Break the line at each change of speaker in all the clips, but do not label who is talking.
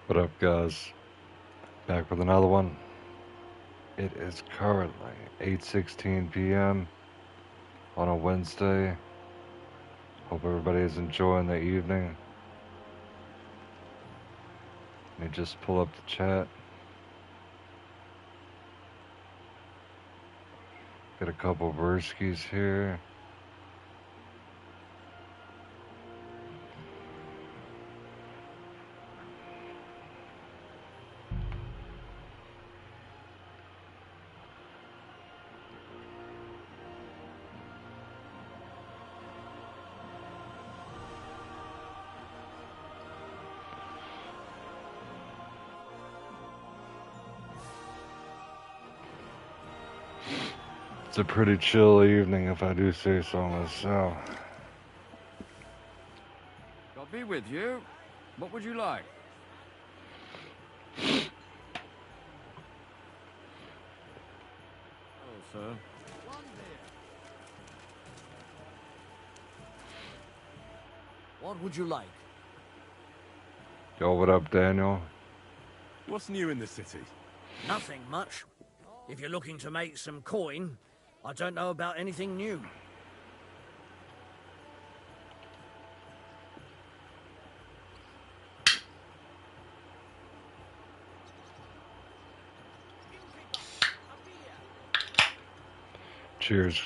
What up, guys? Back with another one. It is currently 8:16 p.m. on a Wednesday. Hope everybody is enjoying the evening. Let me just pull up the chat. Get a couple of Verskis here. It's a pretty chill evening, if I do say so myself.
I'll be with you. What would you like? Oh, sir. One beer. What would you like?
Yo, what up, Daniel?
What's new in the city?
Nothing much. If you're looking to make some coin, I don't know about anything new.
Cheers.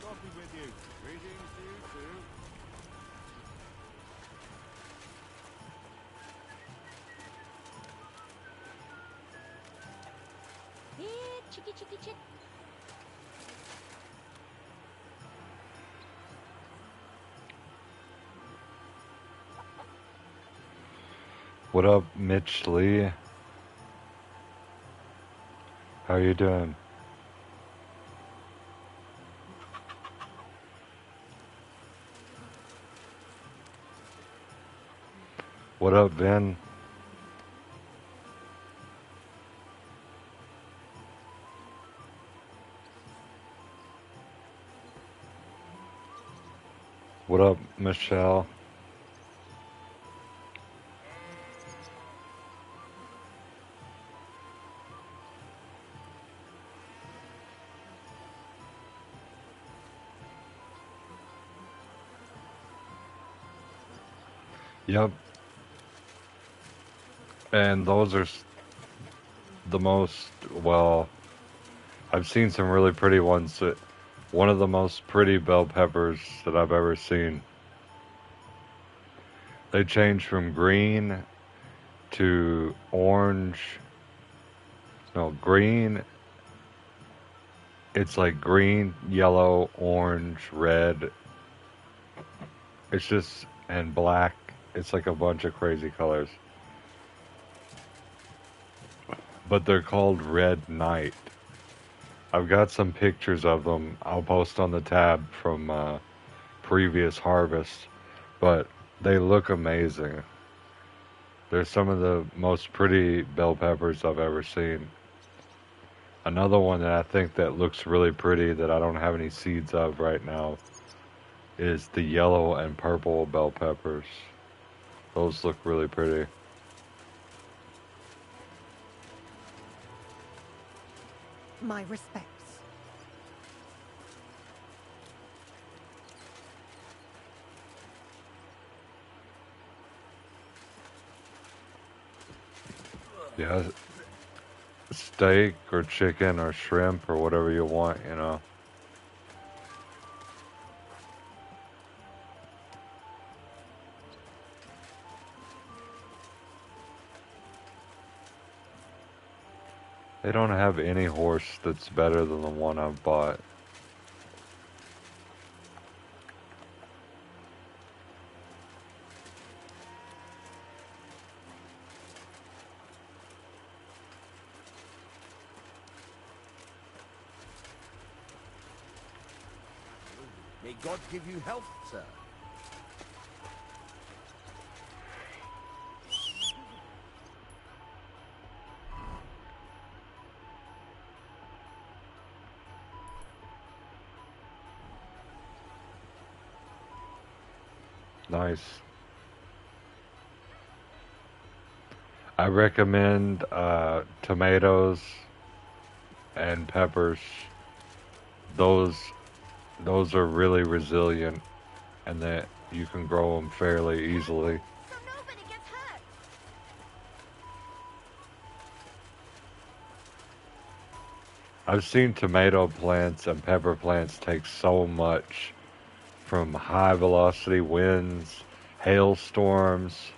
God be with you. Greetings to you too.
Here, chicky chicky chick.
What up, Mitch Lee? How you doing? What up, Vin? What up, Michelle? Yep. And those are the most, well, I've seen some really pretty ones. One of the most pretty bell peppers that I've ever seen. They change from green to orange. No, green. It's like green, yellow, orange, red. It's just, and black. It's like a bunch of crazy colors. But they're called Red Knight. I've got some pictures of them. I'll post on the tab from previous harvests. But they look amazing. They're some of the most pretty bell peppers I've ever seen. Another one that I think that looks really pretty that I don't have any seeds of right now is the yellow and purple bell peppers. Those look really pretty.
My respects.
Yeah, steak or chicken or shrimp or whatever you want, you know. They don't have any horse that's better than the one I've bought.
May God give you health, sir.
Nice. I recommend tomatoes and peppers. Those those are really resilient, and that you can grow them fairly easily.
So nobody gets hurt.
I've seen tomato plants and pepper plants take so much from high velocity winds, hailstorms,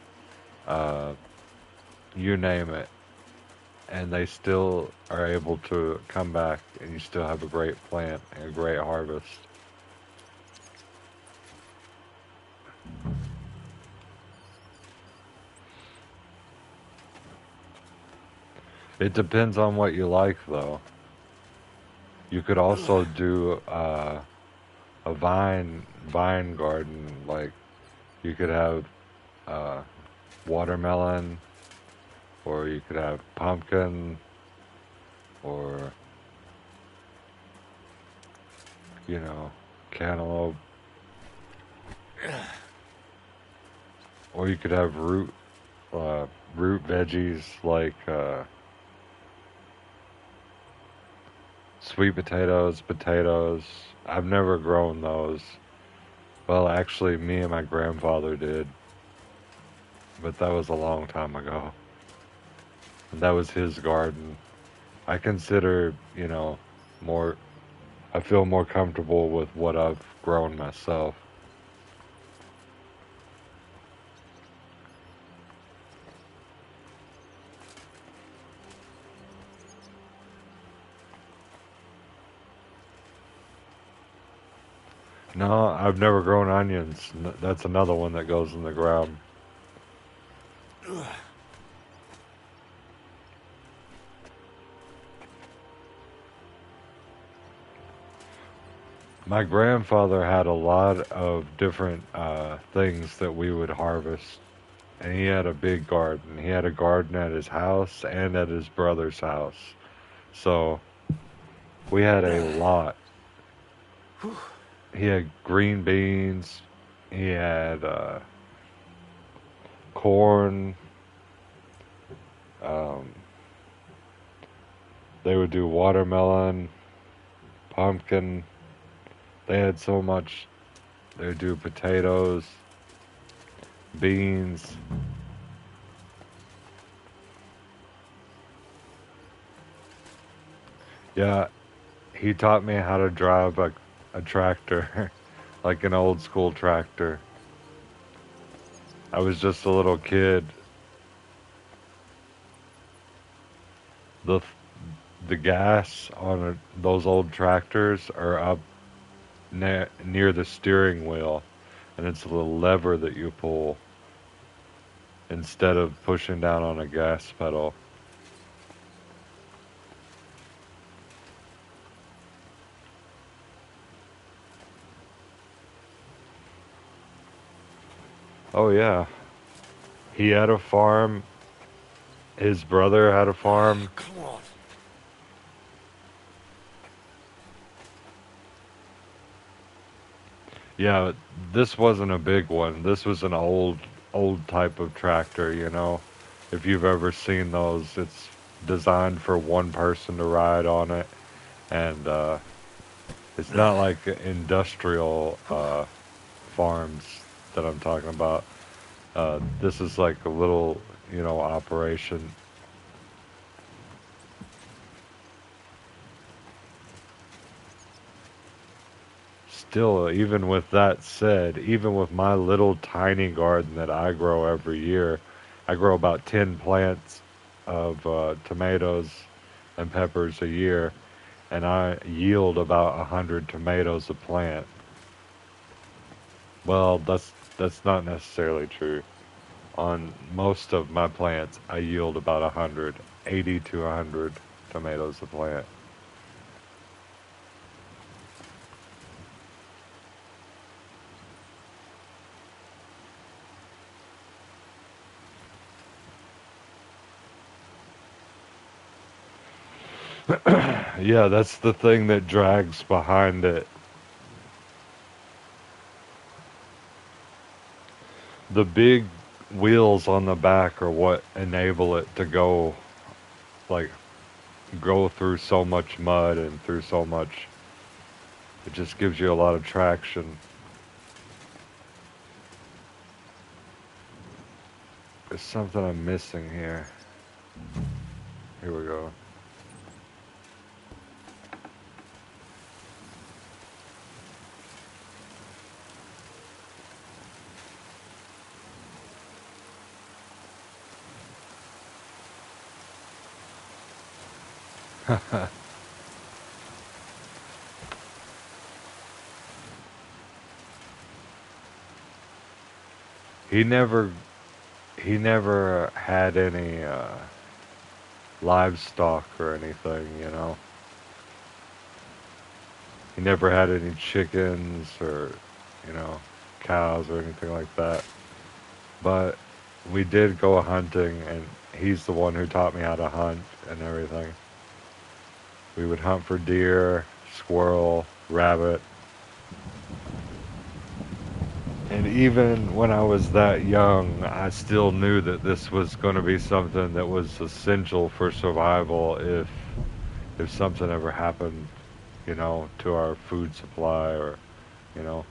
uh, you name it, and they still are able to come back, and you still have a great plant and a great harvest. It depends on what you like, though. You could also do a vine garden. Like you could have uh, watermelon, or you could have pumpkin, or you know, cantaloupe, or you could have root veggies like sweet potatoes, potatoes. I've never grown those. Well, actually, me and my grandfather did, but that was a long time ago. And that was his garden. I consider, more, I feel more comfortable with what I've grown myself. No, I've never grown onions. That's another one that goes in the ground. My grandfather had a lot of different things that we would harvest, and he had a big garden. He had a garden at his house and at his brother's house. So we had a lot. He had green beans, he had corn. Um, they would do watermelon, pumpkin. They had so much. They would do potatoes, beans. Yeah, he taught me how to drive a tractor, like an old school tractor. I was just a little kid. The the gas on those old tractors are up near the steering wheel, and it's a little lever that you pull instead of pushing down on a gas pedal. Oh yeah, he had a farm. His brother had a farm.
Come on.
Yeah, this wasn't a big one. This was an old type of tractor, you know. If you've ever seen those, it's designed for one person to ride on it, and it's not like industrial farms that I'm talking about. This is like a little, operation. Still, even with that said, even with my little tiny garden that I grow every year, I grow about 10 plants of tomatoes and peppers a year, and I yield about 100 tomatoes a plant. Well, that's not necessarily true. On most of my plants, I yield about 100, 80 to 100 tomatoes a plant. Yeah, that's the thing that drags behind it. the big wheels on the back are what enable it to like go through so much mud and through so much. It just gives you a lot of traction. There's something I'm missing here. Here we go. He never had any livestock or anything, you know. He never had any chickens or, you know, cows or anything like that. But we did go hunting, and he's the one who taught me how to hunt and everything. We would hunt for deer, squirrel, rabbit. And even when I was that young, I still knew that this was going to be something that was essential for survival if something ever happened, you know, to our food supply or, you know.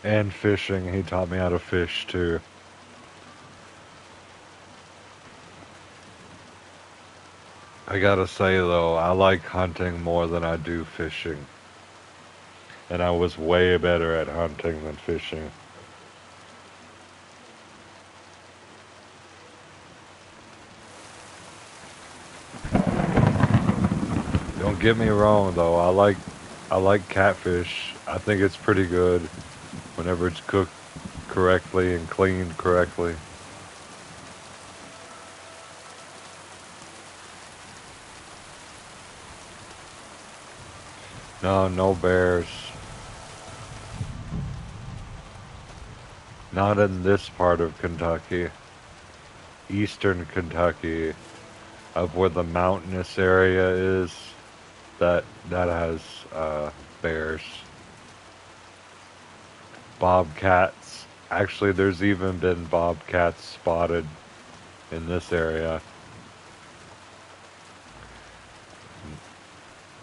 And fishing, he taught me how to fish too. I gotta say though, I like hunting more than I do fishing. And I was way better at hunting than fishing. Don't get me wrong though, I like catfish. I think it's pretty good whenever it's cooked correctly and cleaned correctly. No, no bears. Not in this part of Kentucky. Eastern Kentucky, of where the mountainous area is, that has bears. Bobcats. Actually, there's even been bobcats spotted in this area.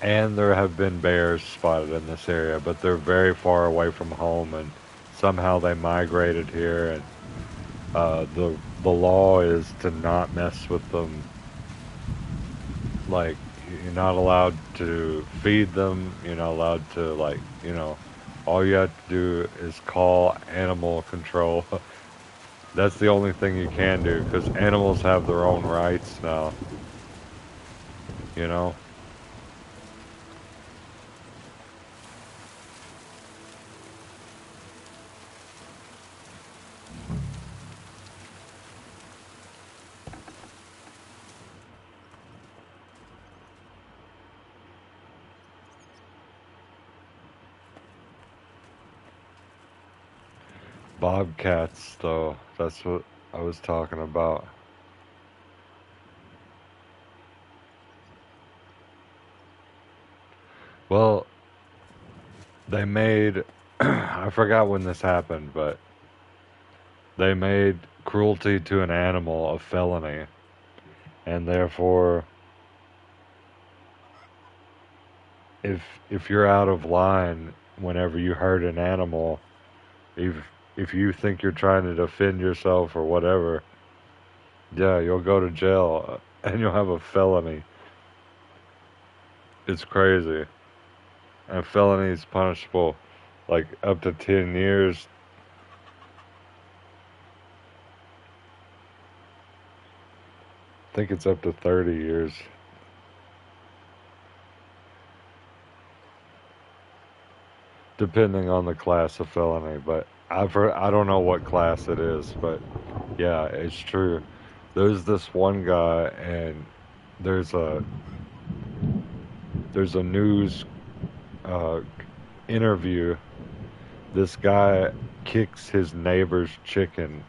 And there have been bears spotted in this area, but they're very far away from home, and somehow they migrated here. And the law is to not mess with them. Like, you're not allowed to feed them. You're not allowed to, like, you know, all you have to do is call animal control. That's the only thing you can do, because animals have their own rights now. You know? Bobcats, though, that's what I was talking about. Well, they made, I forgot when this happened, but they made cruelty to an animal a felony, and therefore, if you're out of line whenever you hurt an animal, if if you think you're trying to defend yourself or whatever, yeah, you'll go to jail and you'll have a felony. It's crazy. And felony is punishable like up to 10 years. I think it's up to 30 years. Depending on the class of felony, but I don't know what class it is, but yeah, it's true. There's this one guy, and there's there's a news uh, interview. This guy kicks his neighbor's chicken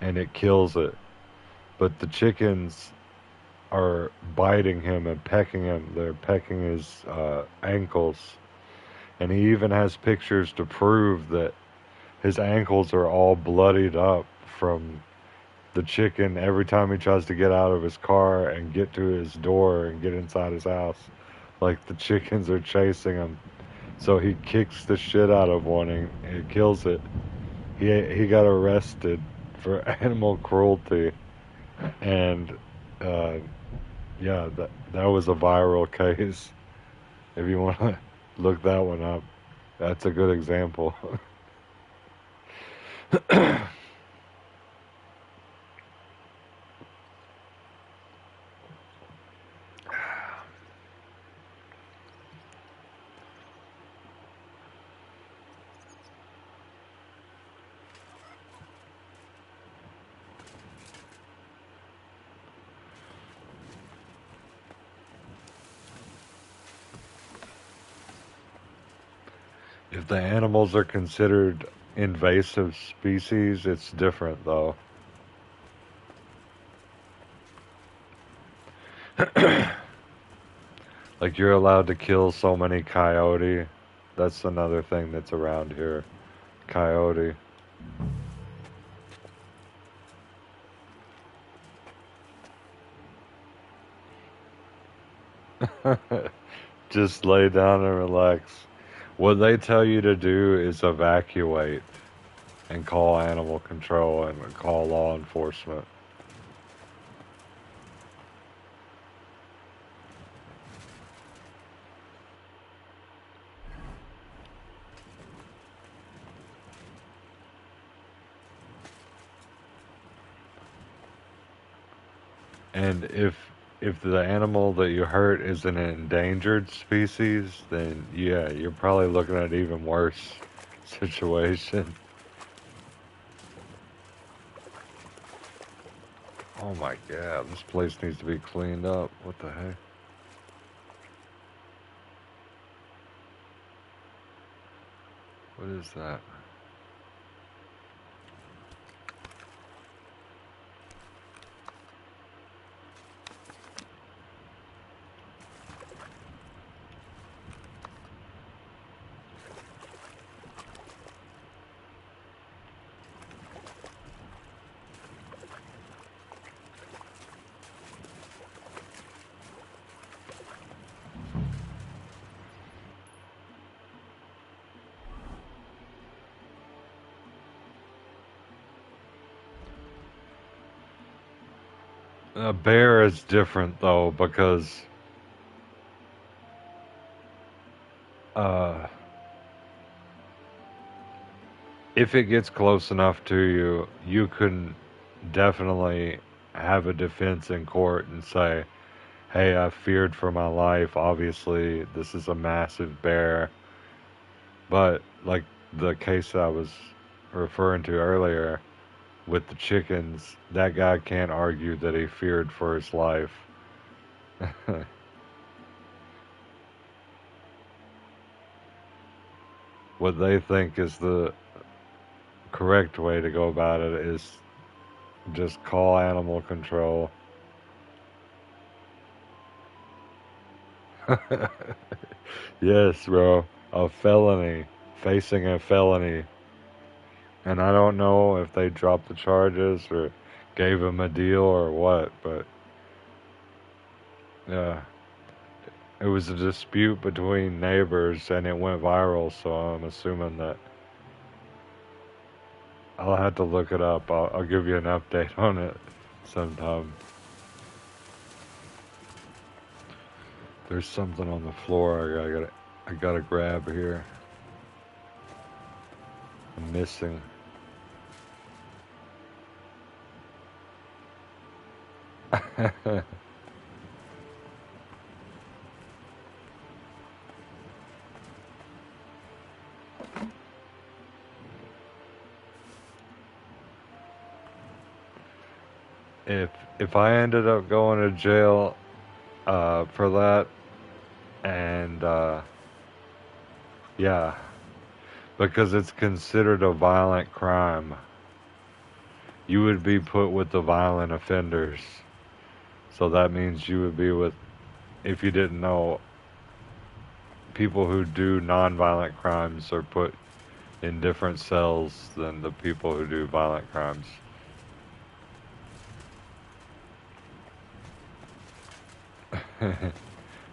and it kills it. But the chickens are biting him and pecking him. They're pecking his ankles. And he even has pictures to prove that his ankles are all bloodied up from the chicken every time he tries to get out of his car and get to his door and get inside his house. Like the chickens are chasing him. So he kicks the shit out of one and he kills it. He got arrested for animal cruelty. And yeah, that was a viral case. If you want to look that one up, that's a good example. If the animals are considered invasive species, it's different though. Like you're allowed to kill so many coyote. That's another thing that's around here. Coyote. Just lay down and relax. What they tell you to do is evacuate and call animal control and call law enforcement. And if the animal that you hurt is an endangered species, then yeah, you're probably looking at an even worse situation. Oh my god, this place needs to be cleaned up. What the heck? What is that? A bear is different though because uh, if it gets close enough to you, you can definitely have a defense in court and say, "Hey, I feared for my life. Obviously, this is a massive bear." But like the case I was referring to earlier with the chickens, that guy can't argue that he feared for his life. What they think is the correct way to go about it is just call animal control. Yes, bro, a felony, facing a felony. And I don't know if they dropped the charges or gave him a deal or what, but yeah, it was a dispute between neighbors and it went viral, so I'm assuming that I'll have to look it up. I'll give you an update on it sometime. There's something on the floor I gotta grab here. I'm missing. if I ended up going to jail for that, And yeah, because it's considered a violent crime, you would be put with the violent offenders. So that means you would be with, if you didn't know, people who do non-violent crimes are put in different cells than the people who do violent crimes.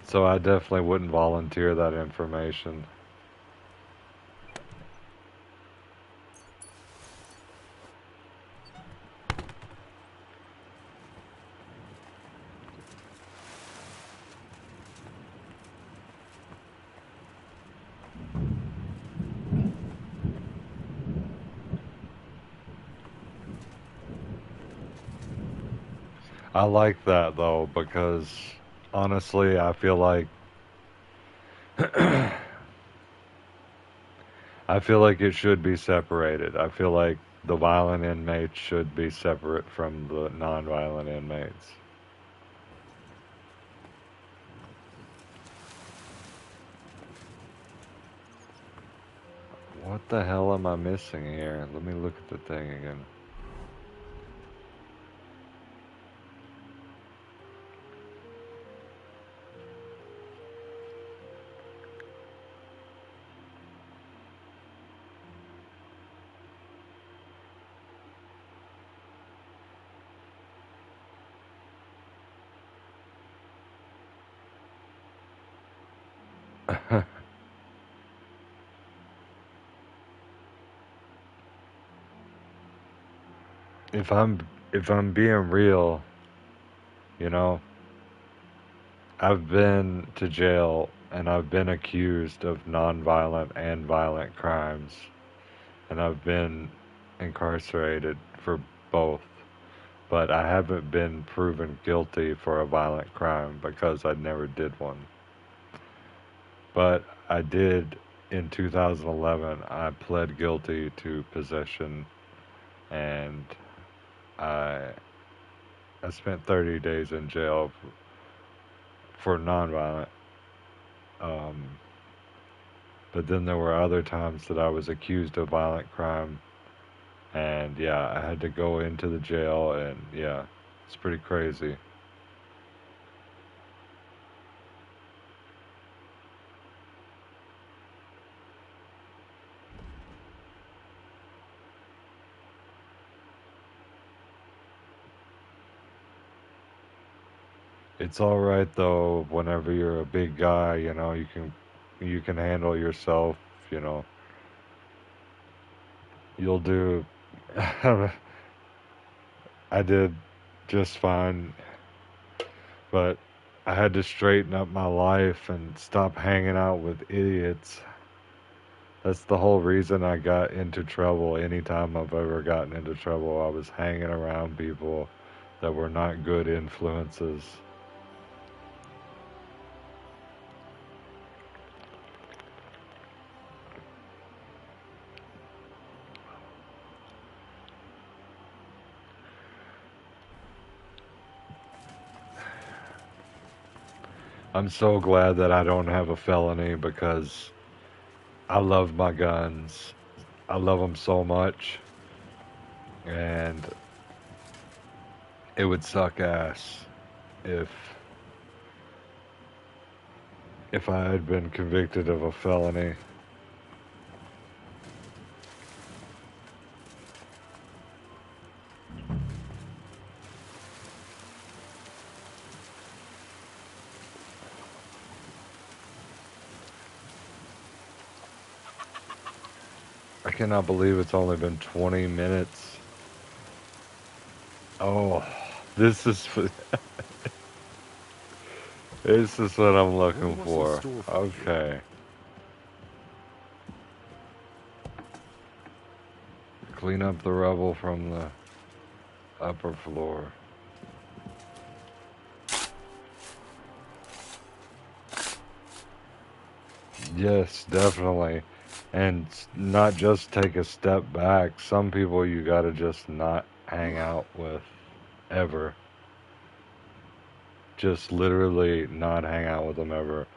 So I definitely wouldn't volunteer that information. I like that though because honestly, I feel like I feel like it should be separated. I feel like the violent inmates should be separate from the non-violent inmates. What the hell am I missing here? Let me look at the thing again. if I'm being real, you know, I've been to jail and I've been accused of non-violent and violent crimes, and I've been incarcerated for both. But I haven't been proven guilty for a violent crime because I never did one. But I did in 2011. I pled guilty to possession, and I I spent 30 days in jail for nonviolent. Um, but then there were other times that I was accused of violent crime, and yeah, I had to go into the jail, and yeah, it's pretty crazy. It's all right though. Whenever you're a big guy, you can handle yourself. You know, you'll do. I did just fine, but I had to straighten up my life and stop hanging out with idiots. That's the whole reason I got into trouble. Anytime I've ever gotten into trouble, I was hanging around people that were not good influences. I'm so glad that I don't have a felony because I love my guns. I love them so much. And it would suck ass if I had been convicted of a felony. I cannot believe it's only been 20 minutes. Oh, this is this is what I'm looking for. Okay. Clean up the rubble from the upper floor. Yes, definitely. And not just take a step back. Some people you gotta just not hang out with ever. Just literally not hang out with them ever.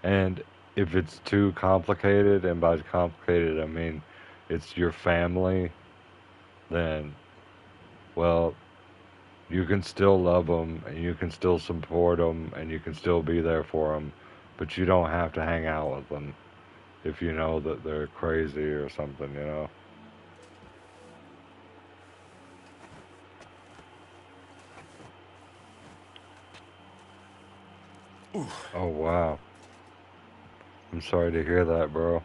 And if it's too complicated, and by complicated I mean it's your family, then, well, you can still love them and you can still support them and you can still be there for them, but you don't have to hang out with them if you know that they're crazy or something, you know? Oh, wow. I'm sorry to hear that, bro.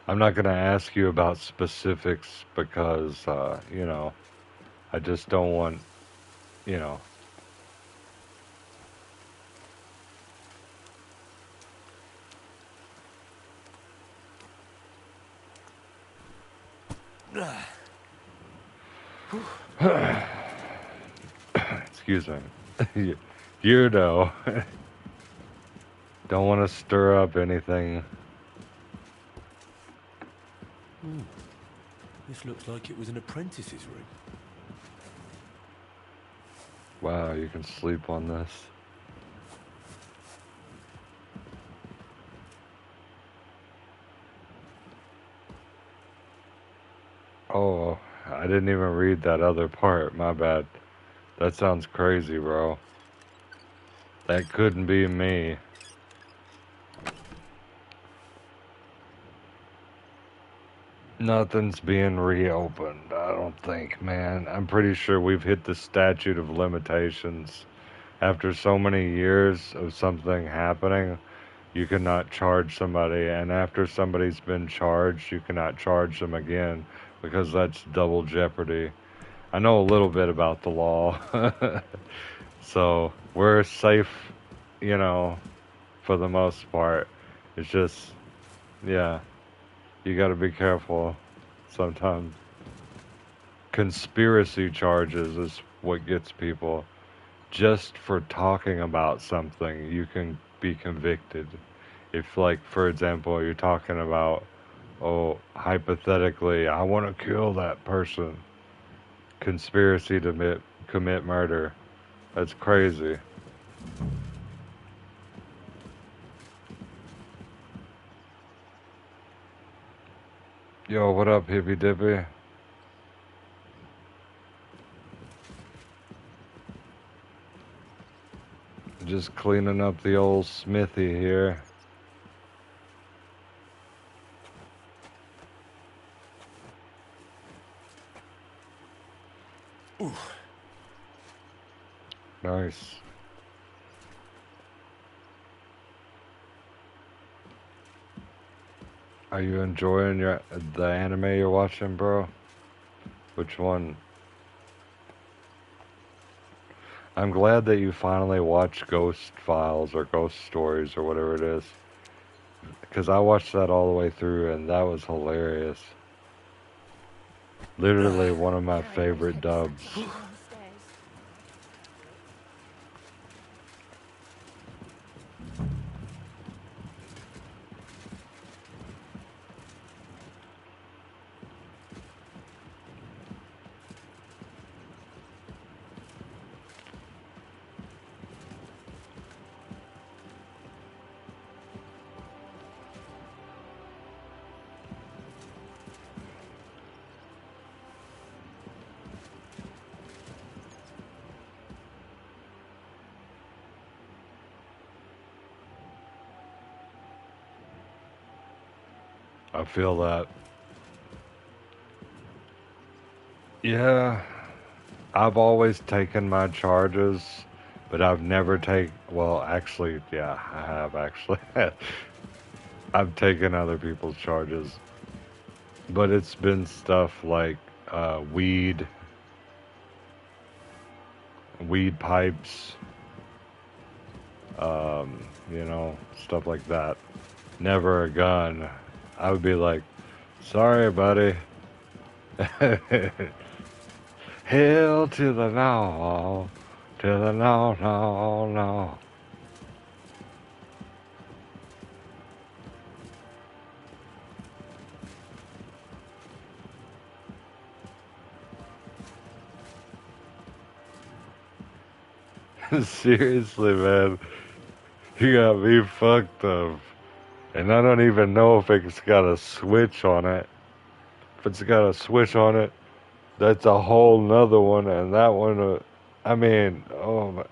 I'm not going to ask you about specifics because, I just don't want, you know. Excuse me. You know. Don't want to stir up anything.
This looks like it was an apprentice's room.
Wow, you can sleep on this. Oh, I didn't even read that other part. My bad. That sounds crazy, bro. That couldn't be me. Nothing's being reopened, I don't think, man. I'm pretty sure we've hit the statute of limitations. After so many years of something happening, you cannot charge somebody, and after somebody's been charged, you cannot charge them again because that's double jeopardy. I know a little bit about the law, so we're safe, you know, for the most part. It's just, yeah, you got to be careful sometimes. Conspiracy charges is what gets people. Just for talking about something, you can be convicted. If, like, for example, you're talking about, oh, hypothetically, I want to kill that person. Conspiracy to commit murder. That's crazy. Yo, what up, Hippy Dippy? Just cleaning up the old smithy here.
Ooh.
Nice. Are you enjoying the anime you're watching, bro? Which one? I'm glad that you finally watched Ghost Files or Ghost Stories or whatever it is. Because I watched that all the way through and that was hilarious. Literally one of my favorite dubs. I feel that. Yeah, I've always taken my charges, but I've never well, actually, yeah, I have actually. I've taken other people's charges, but it's been stuff like weed pipes, stuff like that. Never a gun. I would be like, sorry, buddy. Hell to the no, to the no, no, no. Seriously, man. You got me fucked up. And I don't even know if it's got a switch on it. If it's got a switch on it, that's a whole nother one. And that one, I mean,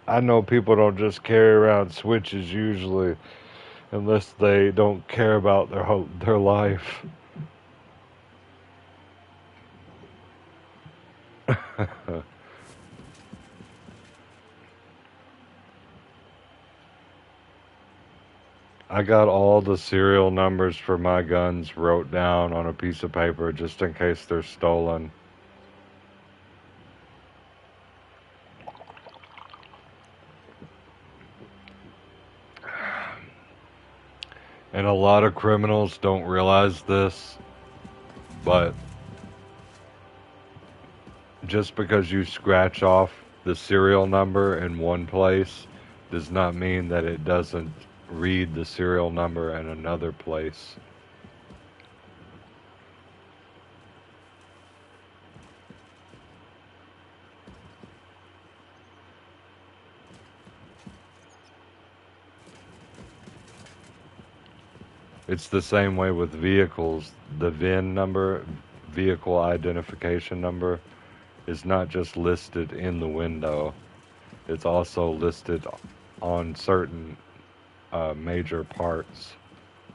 I know people don't just carry around switches usually unless they don't care about their life. I got all the serial numbers for my guns wrote down on a piece of paper just in case they're stolen. And a lot of criminals don't realize this, but just because you scratch off the serial number in one place does not mean that it doesn't read the serial number in another place. It's the same way with vehicles. The VIN number, vehicle identification number, is not just listed in the window. It's also listed on certain major parts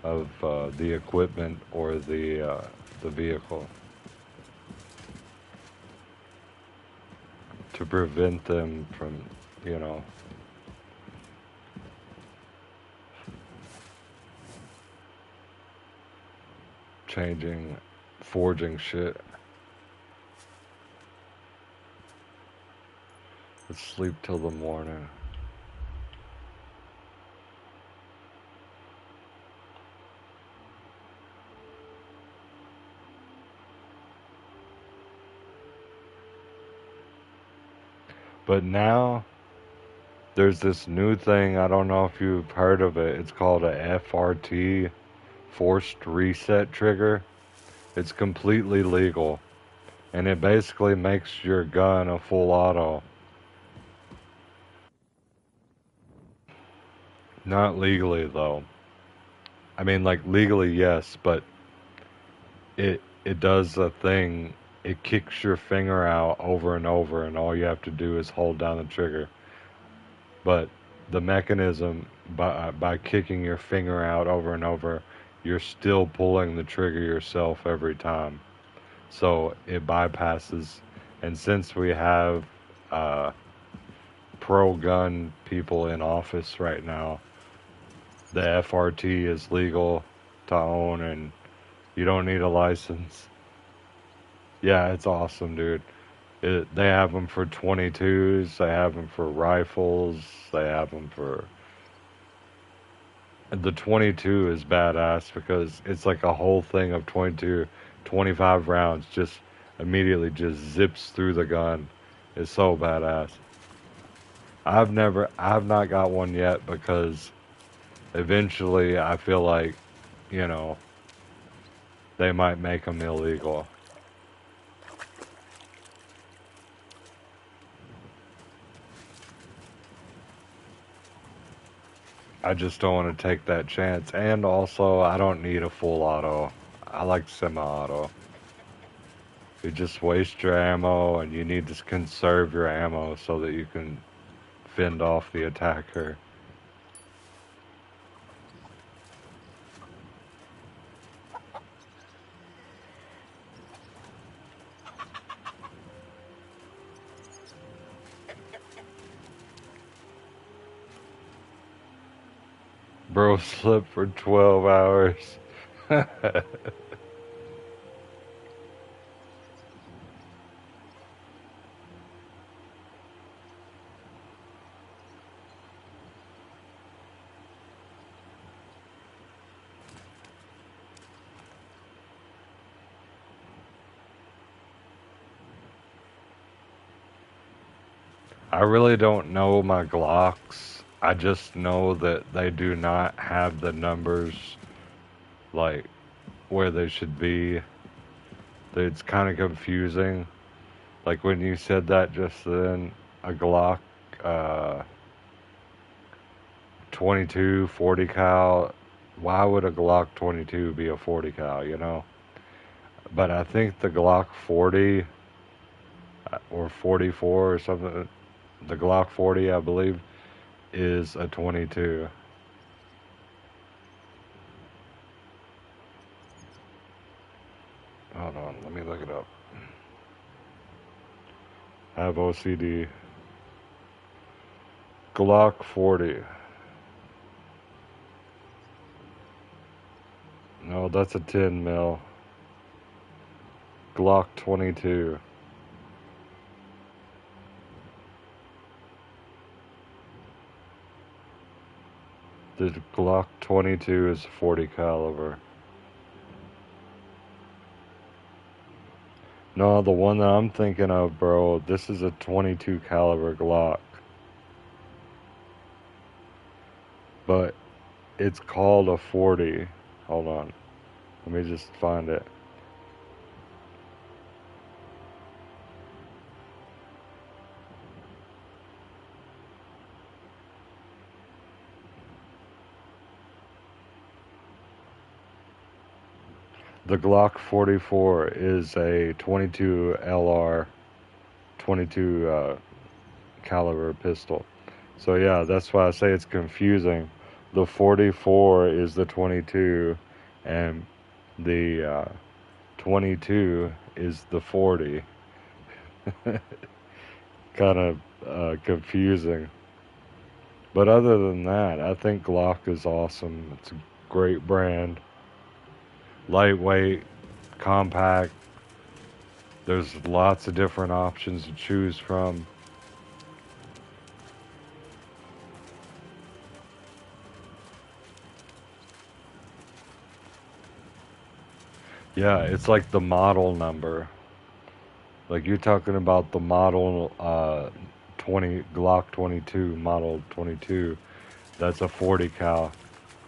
of the equipment or the vehicle to prevent them from, you know, forging shit. Let's sleep till the morning. But now there's this new thing. I don't know if you've heard of it. It's called a FRT, forced reset trigger. It's completely legal, and it basically makes your gun a full auto. Not legally though. I mean, like legally yes, but it does a thing. It kicks your finger out over and over, and all you have to do is hold down the trigger. But the mechanism, by kicking your finger out over and over, you're still pulling the trigger yourself every time. So it bypasses. And since we have pro-gun people in office right now, the FRT is legal to own, and you don't need a license. Yeah, it's awesome, dude. They have them for 22s, they have them for rifles, they have them for... The 22 is badass because it's like a whole thing of 22, 25 rounds just immediately just zips through the gun. It's so badass. I've not got one yet because eventually I feel like, you know, they might make them illegal. I just don't want to take that chance. And also, I don't need a full auto. I like semi-auto. You just waste your ammo, and you need to conserve your ammo so that you can fend off the attacker. Bro slept for 12 hours. I really don't know my Glocks. I just know that they do not have the numbers like where they should be. It's kind of confusing. Like when you said that just then, a Glock 22, 40 cal. Why would a Glock 22 be a 40 cal, you know? But I think the Glock 40 or 44 or something, the Glock 40, I believe, is a 22. Hold on, let me look it up. I have OCD. Glock 40. No, that's a 10 mil. Glock 22. The Glock 22 is 40 caliber. No, the one that I'm thinking of, bro, this is a 22 caliber Glock. But it's called a 40. Hold on. Let me just find it. The Glock 44 is a 22 LR, 22 caliber pistol. So yeah, that's why I say it's confusing. The 44 is the 22, and the 22 is the 40. Kind of confusing. But other than that, I think Glock is awesome. It's a great brand. Lightweight, compact. There's lots of different options to choose from. Yeah, it's like the model number. Like you're talking about the model 20 Glock 22 model 22. That's a 40 cal.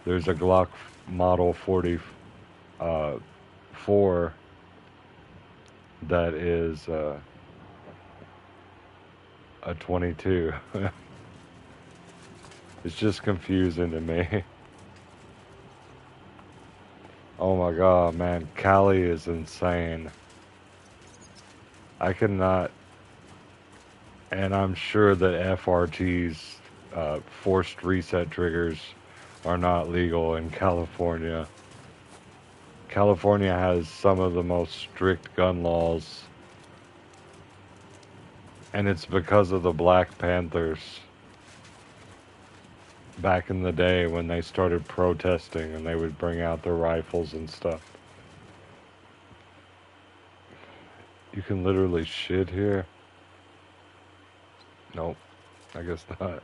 There's a Glock model 44 that is a 22. It's just confusing to me. Oh my god, man, Cali is insane. I cannot, and I'm sure that FRT's forced reset triggers are not legal in California. California has some of the most strict gun laws, and it's because of the Black Panthers back in the day when they started protesting and they would bring out their rifles and stuff. You can literally shit here? Nope, I guess not.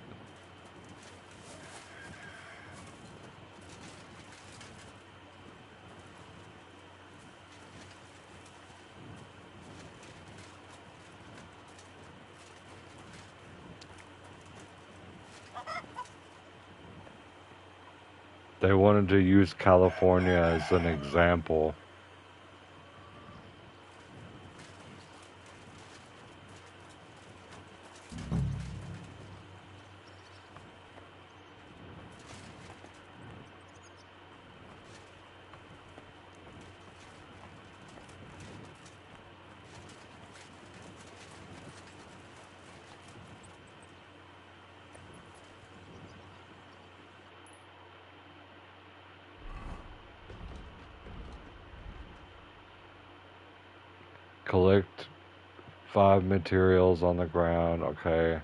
They wanted to use California as an example. Collect 5 materials on the ground, okay,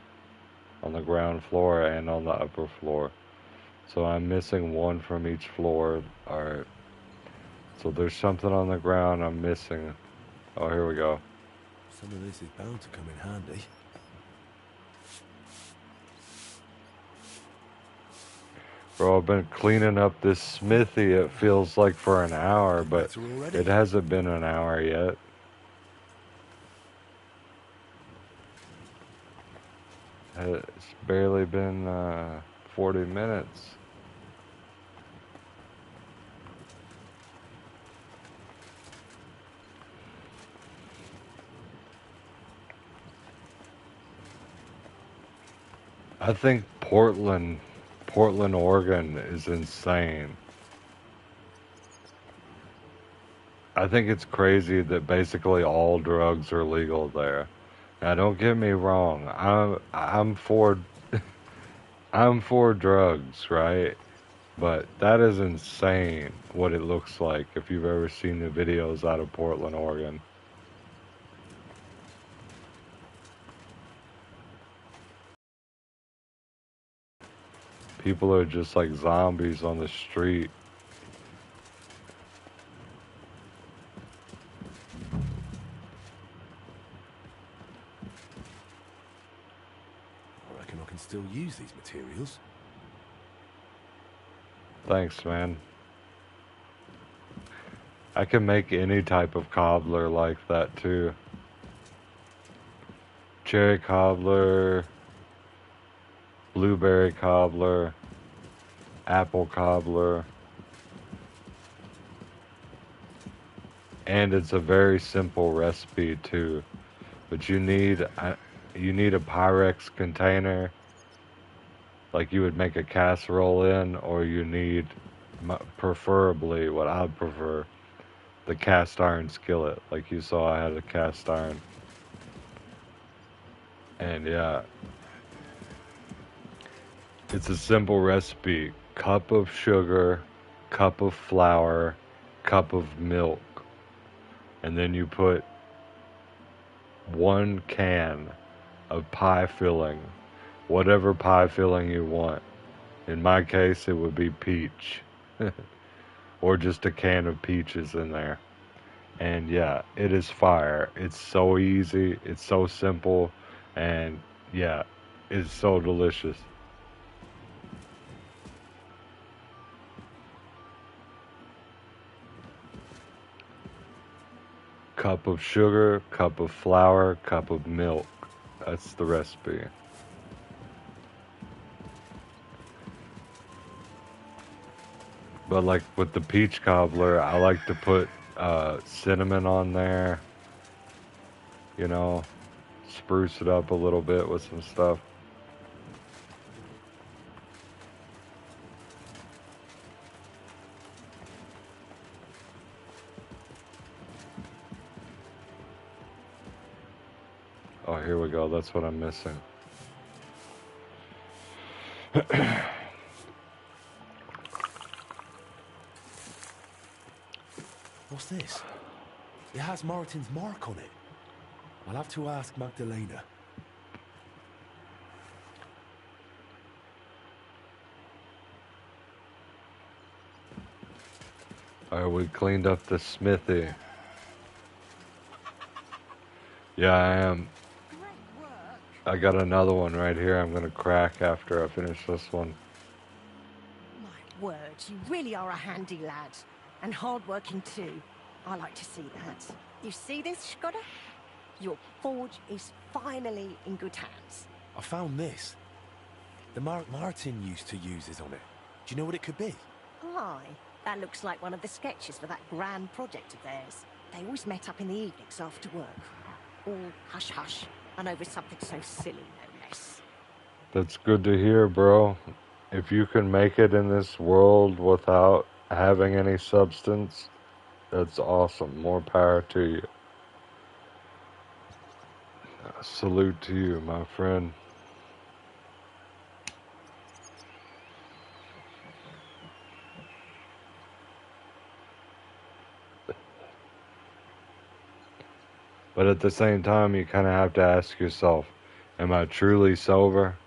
on the ground floor and on the upper floor. So I'm missing 1 from each floor. Alright. So there's something on the ground I'm missing. Oh, here we go.
Some of this is bound to come in handy.
Bro, I've been cleaning up this smithy, it feels like for an hour, but
Better already.
it hasn't been an hour yet. It's barely been 40 minutes. I think Portland Portland, Oregon is insane. I think it's crazy that basically all drugs are legal there. Now, don't get me wrong. I'm for I'm for drugs, right? But that is insane what it looks like if you've ever seen the videos out of Portland, Oregon. People are just like zombies on the street.
I reckon I can still use these materials.
Thanks, man. I can make any type of cobbler like that too. Cherry cobbler, blueberry cobbler, apple cobbler. And it's a very simple recipe too. But you need a Pyrex container, like you would make a casserole in, or you need, preferably what I'd prefer, the cast iron skillet. Like you saw, I had a cast iron. And yeah, it's a simple recipe. Cup of sugar, cup of flour, cup of milk. And then you put 1 can of pie filling, whatever pie filling you want. In my case, it would be peach. Or just a can of peaches in there. And yeah, it is fire. It's so easy, it's so simple, and yeah, it's so delicious. Cup of sugar, cup of flour, cup of milk. That's the recipe. But like with the peach cobbler, I like to put cinnamon on there. You know, spruce it up a little bit with some stuff. Oh, here we go. That's what I'm missing.
What's this? It has Moreton's mark on it. I'll have to ask Magdalena.
Alright, we cleaned up the smithy. Yeah, I am.
Great work.
I got another one right here I'm gonna crack after I finish this one.
My word, you really are a handy lad. And hard-working too. I like to see that. You see this, Skoda? Your forge is finally in good hands.
I found this. The mark Martin used to use is on it. Do you know what it could be?
Aye, that looks like one of the sketches for that grand project of theirs. They always met up in the evenings after work. All hush-hush, and over something so silly, no less.
That's good to hear, bro. If you can make it in this world without having any substance, that's awesome. More power to you. Salute to you, my friend. But at the same time, you kind of have to ask yourself, am I truly sober?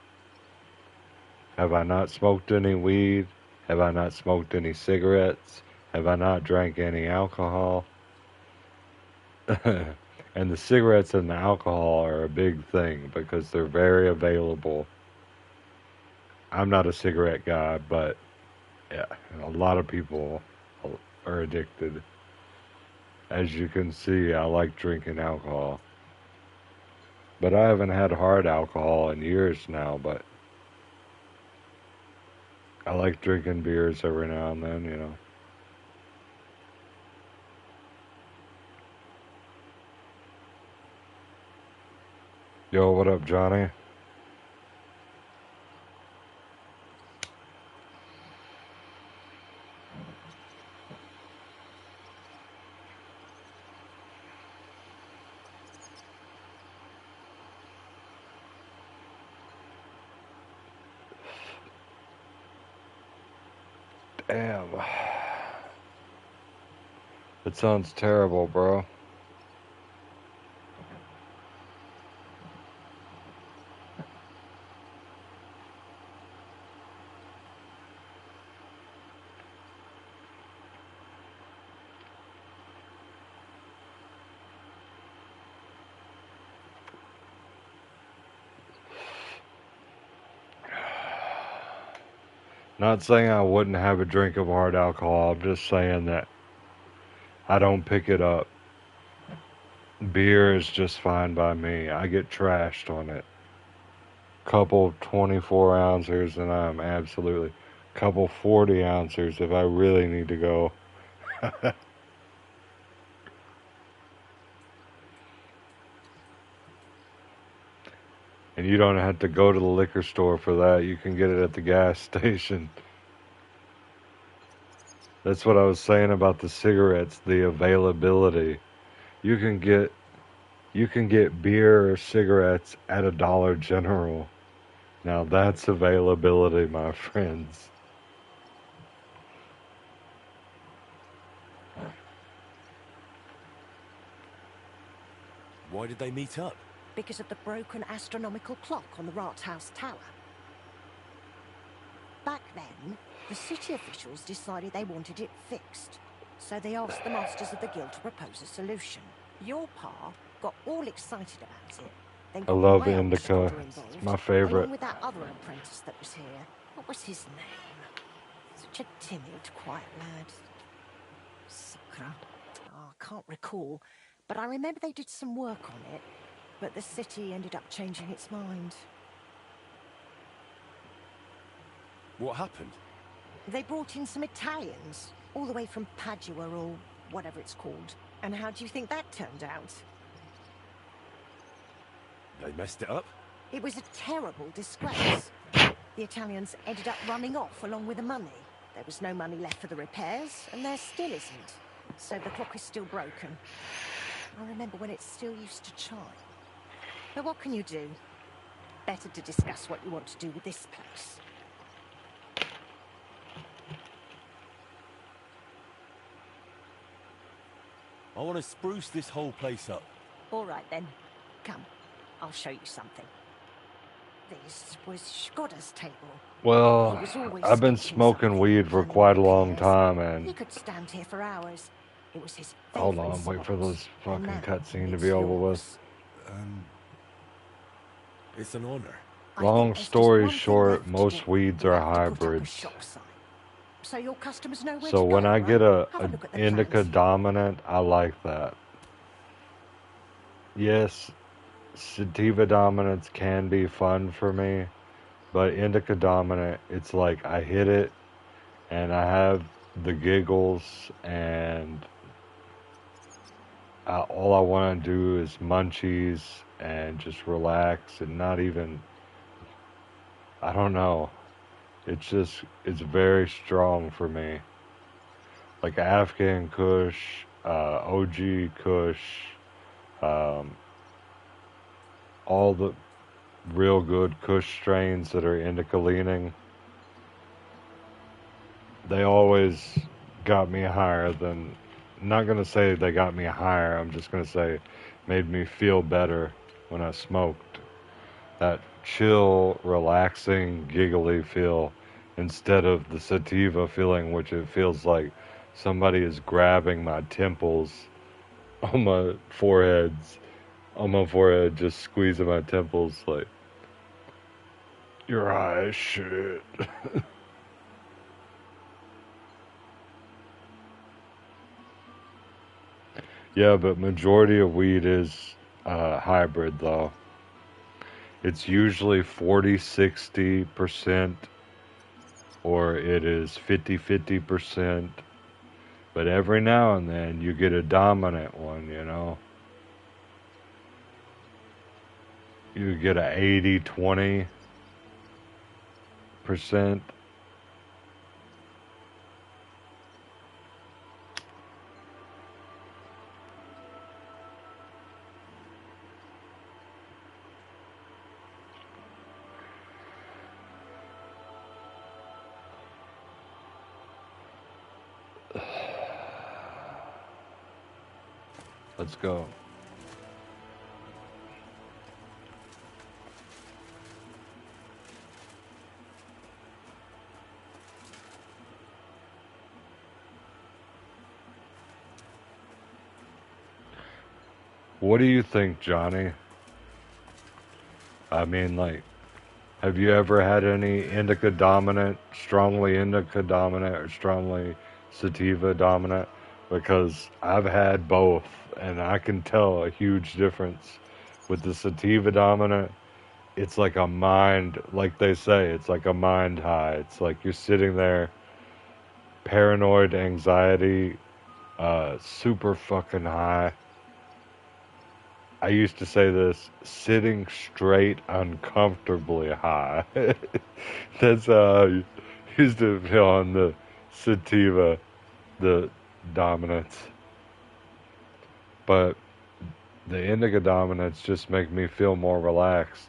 Have I not smoked any weed? Have I not smoked any cigarettes? Have I not drank any alcohol? And the cigarettes and the alcohol are a big thing because they're very available. I'm not a cigarette guy, but yeah, a lot of people are addicted. As you can see, I like drinking alcohol. But I haven't had hard alcohol in years now, but I like drinking beers every now and then, you know. Yo, what up, Johnny? Damn. It sounds terrible, bro. Not saying I wouldn't have a drink of hard alcohol. I'm just saying that I don't pick it up. Beer is just fine by me. I get trashed on it. Couple 24 ounces and I'm absolutely couple 40 ounces if I really need to go. And you don't have to go to the liquor store for that. You can get it at the gas station. That's what I was saying about the cigarettes, the availability. You can get beer or cigarettes at a Dollar General. Now that's availability, my friends.
Why did they meet up?
Because of the broken astronomical clock on the Rathaus Tower. Back then, the city officials decided they wanted it fixed, so they asked the masters of the guild to propose a solution. Your pa got all excited about it. Then
I
got
love
way
indica.
Shkodra
It's
involved,
my favorite.
along with that other apprentice that was here. What was his name? Such a timid, quiet lad. Sakra. Oh, I can't recall, but I remember they did some work on it. But the city ended up changing its mind.
What happened?
They brought in some Italians, all the way from Padua or whatever it's called. And how do you think that turned out?
They messed it up?
It was a terrible disgrace. The Italians ended up running off along with the money. There was no money left for the repairs, and there still isn't. So the clock is still broken. I remember when it still used to chime. But what can you do? Better to discuss what you want to do with this place.
I want to spruce this whole place up.
All right then. Come, I'll show you something. This was Shkodra's table.
Well,
He was always
I've been
sketching
smoking
something,
weed for
planning
quite a long
repairs.
time,
He
and
could stand here for hours. It was his
hold
favorite
on, wait for
spot.
this
And
fucking
now
cutscene to
it's
be over
yours.
with.
It's an honor.
I
Long
think there's just
story
one thing
short,
left to
most
do.
weeds
We'll
are
have to put up a
hybrids.
shop sign. So your customers know where
So
to
when
go,
I
right?
get a
Have look at the
indica
plans.
dominant, I like that. Yes, sativa dominants can be fun for me, but indica dominant, it's like I hit it and I have the giggles, and all I want to do is munchies and just relax and not even, I don't know. It's very strong for me. Like Afghan Kush, OG Kush, um, all the real good Kush strains that are indica leaning, they always got me higher than, not going to say they got me higher, I'm just going to say made me feel better when I smoked. That chill, relaxing, giggly feel instead of the sativa feeling, which it feels like somebody is grabbing my temples on my forehead, just squeezing my temples like, your eyes shit. Yeah, but majority of weed is hybrid though. It's usually 40-60%, or it is 50-50%. But every now and then you get a dominant one, you know. You get a 80-20%. Let's go. What do you think, Johnny? I mean, like, have you ever had any indica dominant, strongly indica dominant, or strongly sativa dominant? Because I've had both, and I can tell a huge difference. With the sativa dominant, it's like a mind, like they say, it's like a mind high. It's like you're sitting there, paranoid, anxiety, super fucking high. I used to say this, sitting straight uncomfortably high. That's how I used to feel on the sativa, the dominance. But the indica dominance just make me feel more relaxed.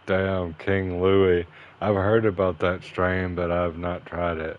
Damn, King Louis. I've heard about that strain, but I've not tried it.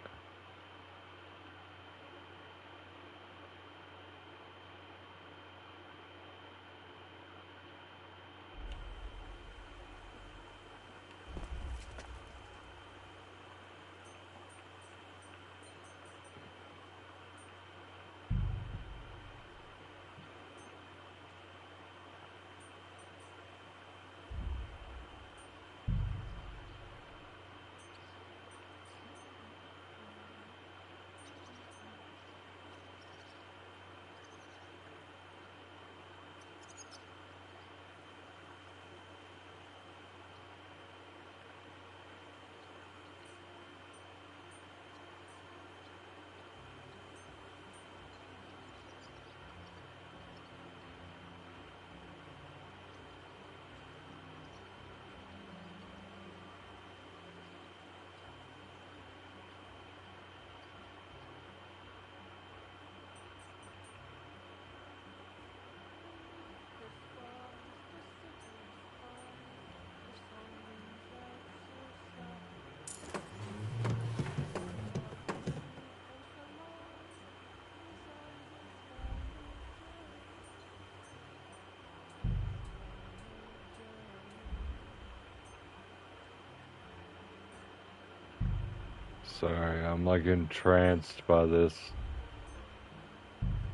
Sorry, I'm like entranced by this.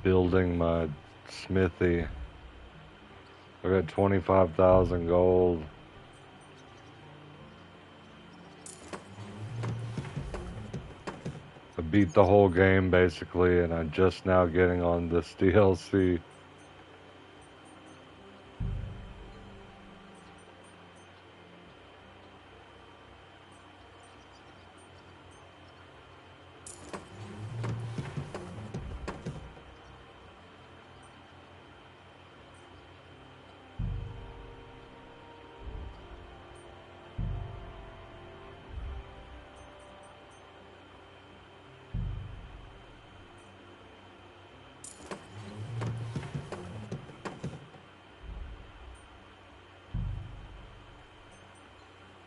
Building my smithy. I got 25,000 gold. I beat the whole game basically, and I'm just now getting on this DLC.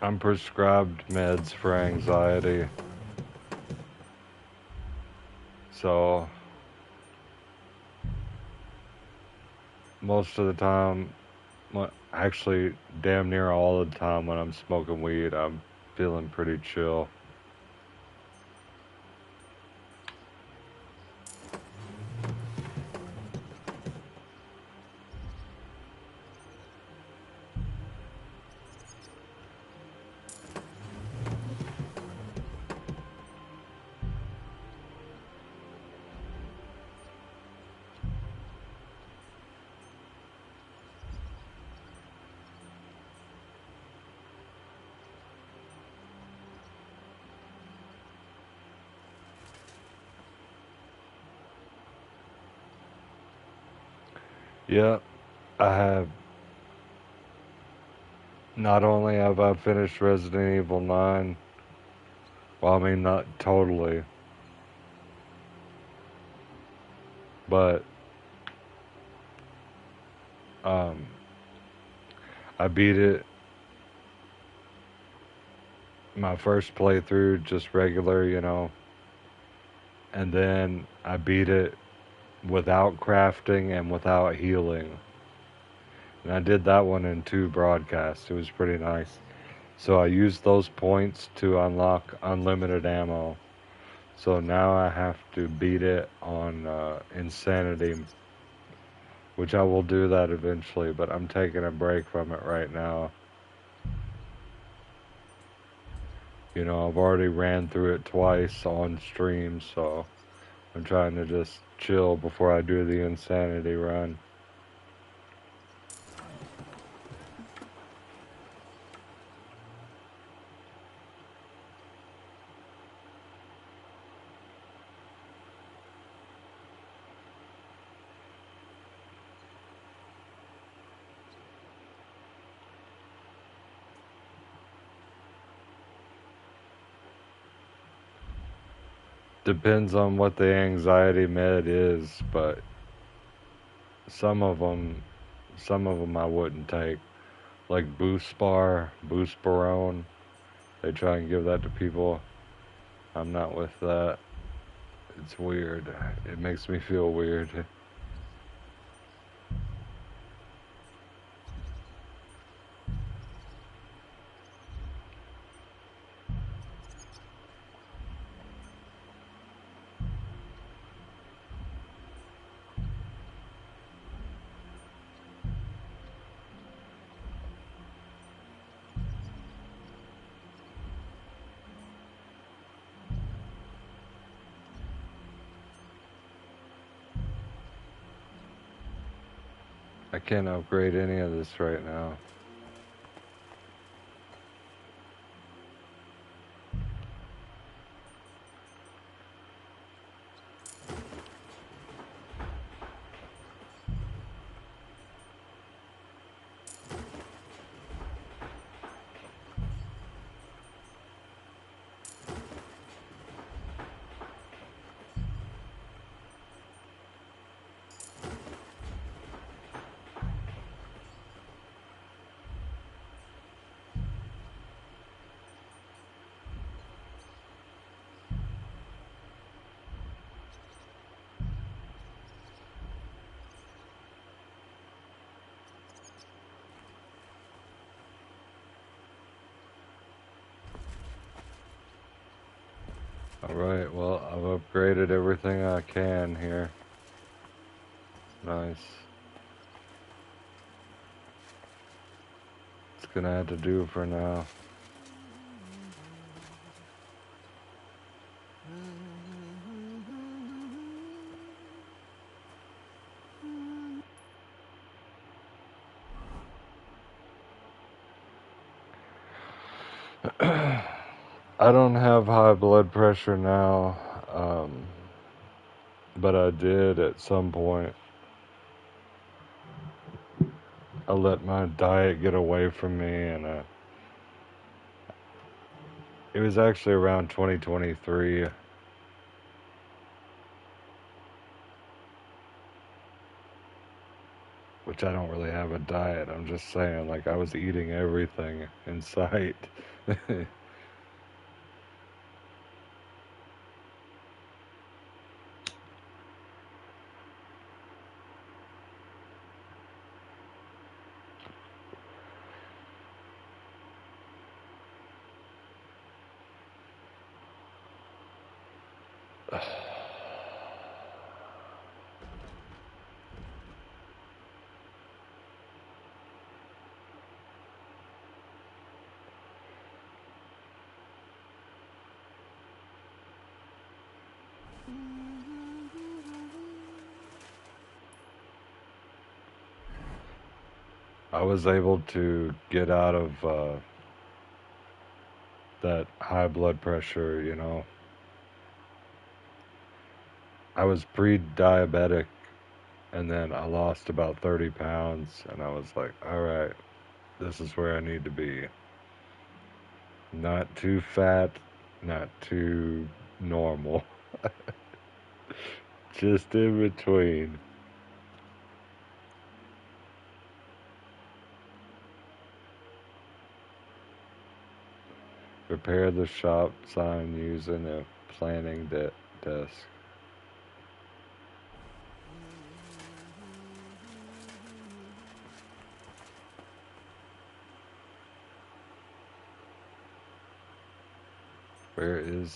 I'm prescribed meds for anxiety. So, most of the time, actually, damn near all the time when I'm smoking weed, I'm feeling pretty chill. Yeah, I have. Not only have I finished Resident Evil 9, Well, I mean, not totally, but um, I beat it my first playthrough just regular, and then I beat it without crafting and without healing. And I did that one in 2 broadcasts. It was pretty nice. So I used those points to unlock unlimited ammo. So now I have to beat it on Insanity, which I will do that eventually, but I'm taking a break from it right now. I've already ran through it twice on stream, so I'm trying to just chill before I do the Insanity run. Depends on what the anxiety med is, but some of them I wouldn't take. Like Boost Barone. They try and give that to people. I'm not with that. It's weird. It makes me feel weird. I can't upgrade any of this right now. Alright, well, I've upgraded everything I can here. Nice. It's gonna have to do for now. I don't have high blood pressure now, but I did at some point. I let my diet get away from me, and it was actually around 2023. Which I don't really have a diet. I'm just saying, like, I was eating everything in sight. I was able to get out of that high blood pressure. I was pre-diabetic, and then I lost about 30 pounds, and I was like, alright, this is where I need to be. Not too fat, not too normal. Just in between. Repair the shop sign using a planning desk. Where is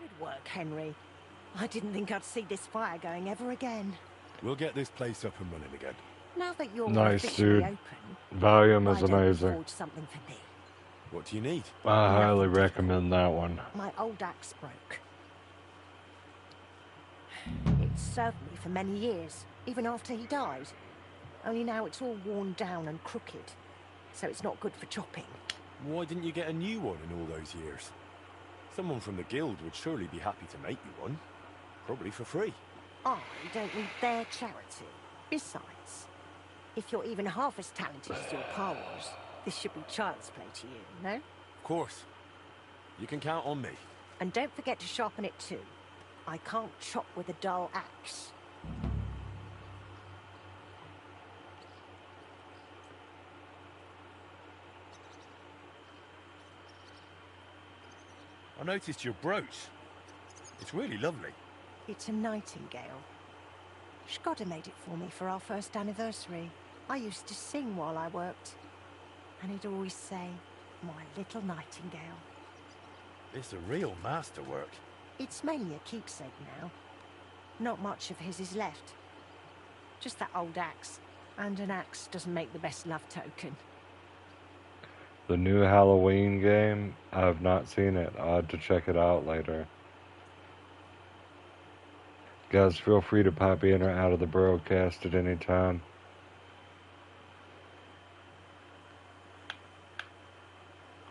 Good work, Henry. I didn't think I'd see this fire going ever again.
We'll get this place up and running again.
Now that you're
Nice,
officially
dude.
open,
Volume
why
is
don't you
amazing.
forge something for me?
What do you need?
I highly
Nothing
recommend that one.
My old axe broke. It served me for many years, even after he died. Only now it's all worn down and crooked, so it's not good for chopping.
Why didn't you get a new one in all those years? Someone from the guild would surely be happy to make you one. Probably for free.
I don't need their charity. Besides, if you're even half as talented as your pa was, this should be child's play to you, no?
Of course. You can count on me.
And don't forget to sharpen it too. I can't chop with a dull axe.
I noticed your brooch. It's really lovely.
It's a nightingale. Shkoda made it for me for our first anniversary. I used to sing while I worked. And he'd always say, "My little nightingale."
It's a real masterwork.
It's mainly a keepsake now. Not much of his is left. Just that old axe. And an axe doesn't make the best love token.
The new Halloween game, I have not seen it. I'll have to check it out later. Guys, feel free to pop in or out of the broadcast at any time.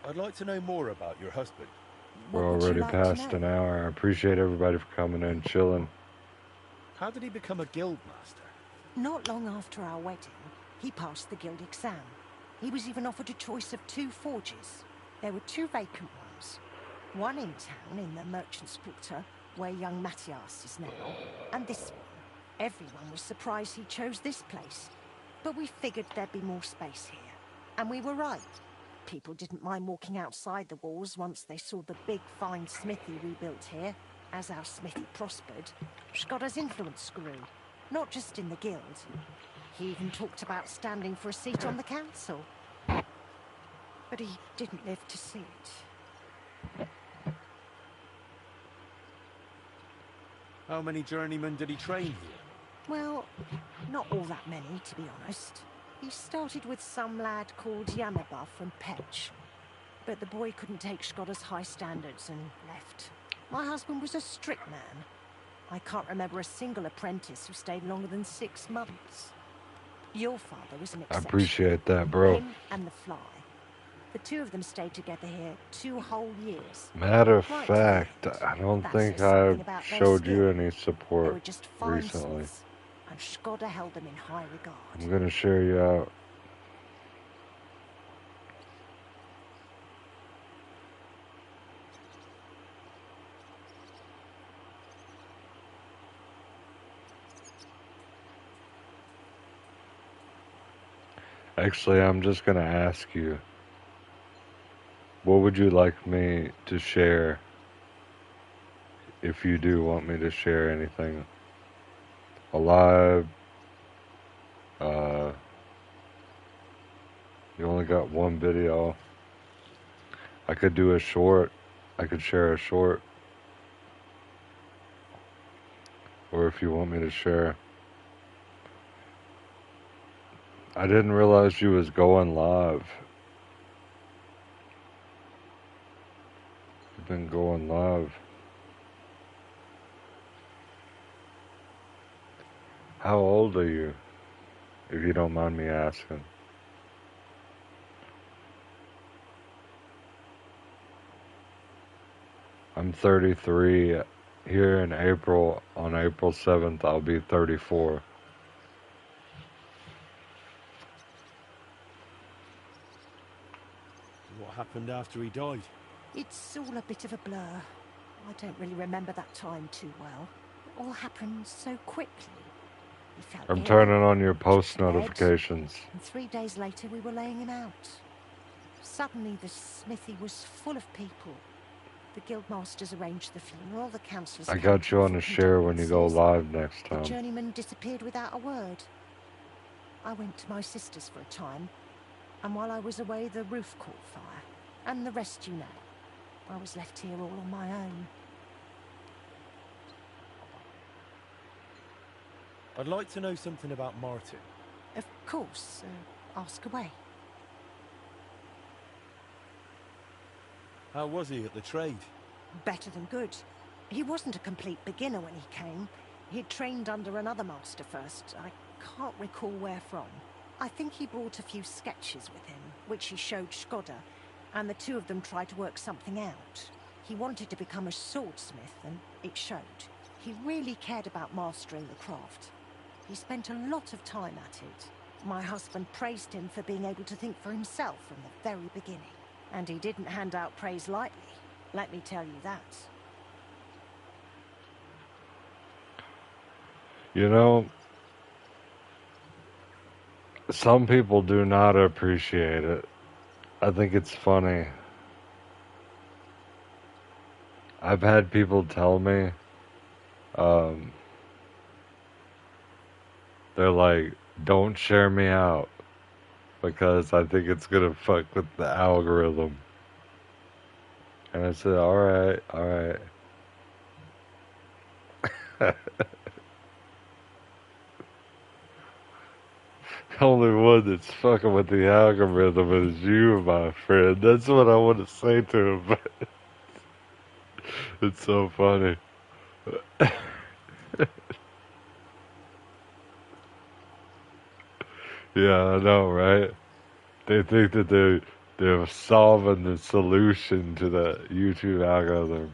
I'd like to know more about your husband.
What
We're
would you
already
like to
past
know?
an hour. I appreciate everybody for coming in, chilling.
How did he become a guild master?
Not long after our wedding, he passed the guild exam. He was even offered a choice of 2 forges. There were 2 vacant ones. One in town in the Merchant's Quarter, where young Matthias is now, and this one. Everyone was surprised he chose this place. But we figured there'd be more space here. And we were right. People didn't mind walking outside the walls once they saw the big, fine smithy we built here. As our smithy prospered, Shkoda's influence grew, not just in the guild. He even talked about standing for a seat on the council. But he didn't live to see it.
How many journeymen did he train here?
Well, not all that many, to be honest. He started with some lad called Yamaba from Petch. But the boy couldn't take Shkoda's high standards and left. My husband was a strict man. I can't remember a single apprentice who stayed longer than 6 months. Your father was an
I
exception.
appreciate that, bro.
Him and the Fly. The 2 of them stayed together here 2 whole years.
Matter of
Right.
fact, I don't
That
think
says something
I
about their
showed you
skill.
any
They were
support
just fine
recently.
smiths, and Shkoda held them in high regard.
I'm gonna share you out. Actually, I'm just gonna ask you, what would you like me to share if you do want me to share anything? Alive, you only got 1 video. I could do a short. I could share a short. or if you want me to share. I didn't realize she was going live. You've been going live. How old are you, if you don't mind me asking? I'm 33. Here in April, on April 7th, I'll be 34.
What happened after he died?
It's all a bit of a blur. I don't really remember that time too well. It all happened so quickly. He felt
I'm
ill,
turning on your
went
post
to bed,
notifications.
and 3 days later we were laying him out. Suddenly the smithy was full of people. The guildmasters arranged the funeral, the councillors
I
came
got you on
for
a share when you go
condolences.
live next
The
time.
journeyman disappeared without a word. I went to my sister's for a time, and while I was away the roof caught fire, and the rest you know. I was left here all on my own.
I'd like to know something about Martin.
Of course, ask away.
How was he at the trade?
Better than good. He wasn't a complete beginner when he came. He'd trained under another master first. I can't recall where from. I think he brought a few sketches with him, which he showed Skoda, and the two of them tried to work something out. He wanted to become a swordsmith, and it showed. He really cared about mastering the craft. He spent a lot of time at it. My husband praised him for being able to think for himself from the very beginning. And he didn't hand out praise lightly, let me tell you that.
You know, some people do not appreciate it. I think it's funny. I've had people tell me, they're like, don't share me out because I think it's gonna fuck with the algorithm. And I said, alright, alright. The only one that's fucking with the algorithm is you, my friend. That's what I want to say to him, but it's so funny. Yeah, I know, right? They think that they're solving the solution to the YouTube algorithm.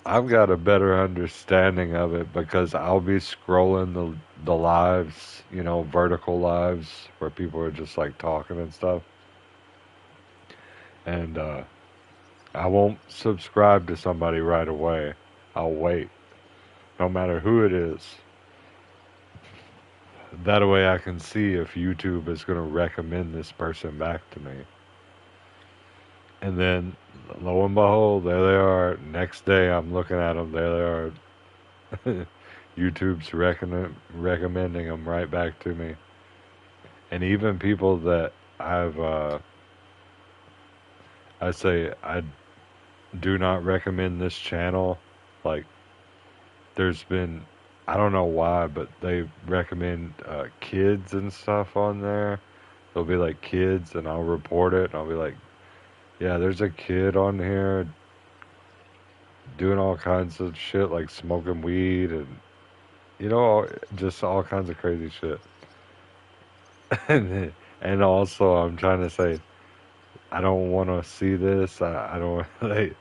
I've got a better understanding of it because I'll be scrolling the lives, you know, vertical lives where people are just like talking and stuff. And I won't subscribe to somebody right away. I'll wait, no matter who it is. That way I can see if YouTube is going to recommend this person back to me. And then, lo and behold, there they are. Next day I'm looking at them, there they are. YouTube's recommending them right back to me. And even people that I say I do not recommend this channel. Like, there's been, I don't know why, but they recommend kids and stuff on there. They'll be like kids, and I'll report it, and I'll be like, yeah, there's a kid on here doing all kinds of shit, like smoking weed and, you know, just all kinds of crazy shit. And also, I'm trying to say, I don't want to see this. I don't like.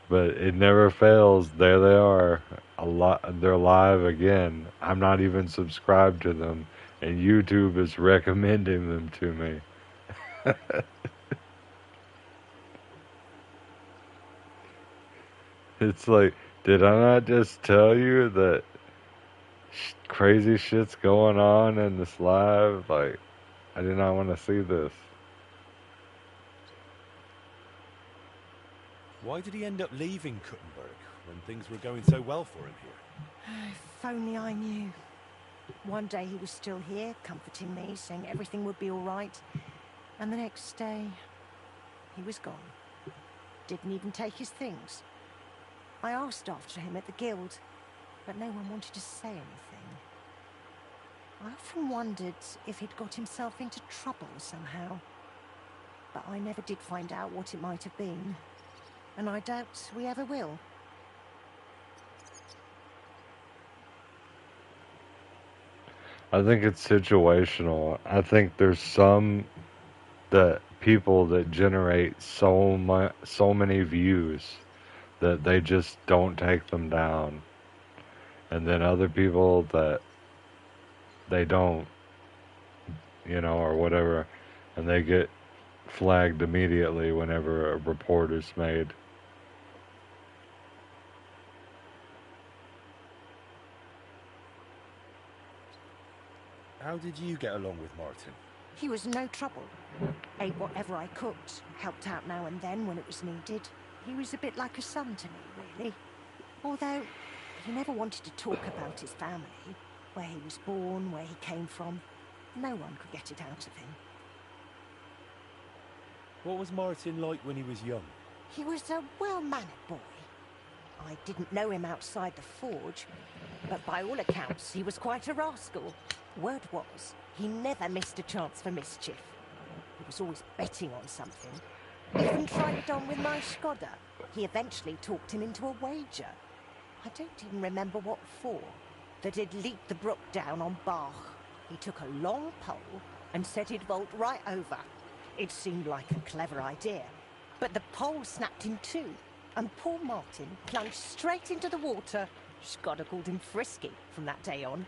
But it never fails. There they are. They're live again. I'm not even subscribed to them, and YouTube is recommending them to me. It's like, did I not just tell you that crazy shit's going on in this live? Like, I did not want to see this.
Why did he end up leaving Kuttenberg when things were going so well for him here?
If only I knew. One day he was still here, comforting me, saying everything would be all right. And the next day, he was gone. Didn't even take his things. I asked after him at the guild, but no one wanted to say anything. I often wondered if he'd got himself into trouble somehow. But I never did find out what it might have been. And I doubt we ever will.
I think it's situational. I think there's some that people that generate so many views that they just don't take them down. And then other people that they don't, or whatever, and they get flagged immediately whenever a report is made.
How did you get along with Martin?
He was no trouble. Ate whatever I cooked, helped out now and then when it was needed. He was a bit like a son to me, really. Although, he never wanted to talk about his family, where he was born, where he came from. No one could get it out of him.
What was Martin like when he was young?
He was a well-mannered boy. I didn't know him outside the forge, but by all accounts, he was quite a rascal. Word was, he never missed a chance for mischief. He was always betting on something. Even tried it on with my Skoda. He eventually talked him into a wager. I don't even remember what for. That he'd leaped the brook down on Bach. He took a long pole and said he'd vault right over. It seemed like a clever idea. But the pole snapped in two, and poor Martin plunged straight into the water. Skoda called him Frisky from that day on.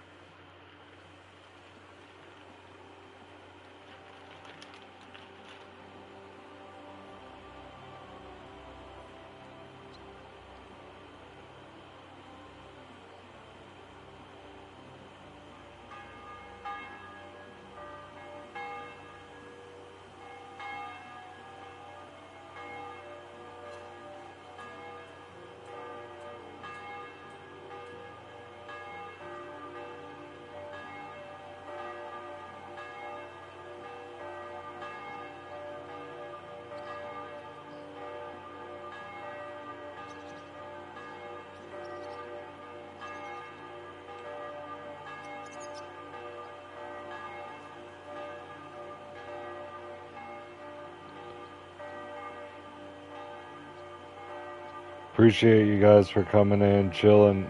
Appreciate you guys for coming in, chilling.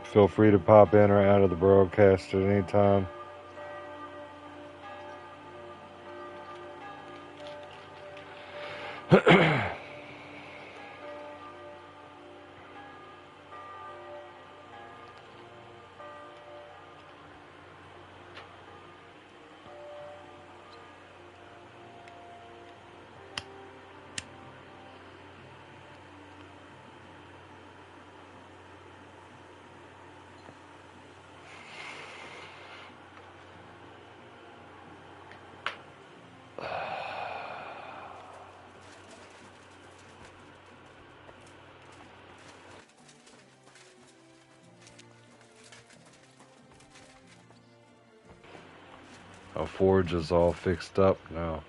Feel free to pop in or out of the broadcast at any time. Our forge is all fixed up now.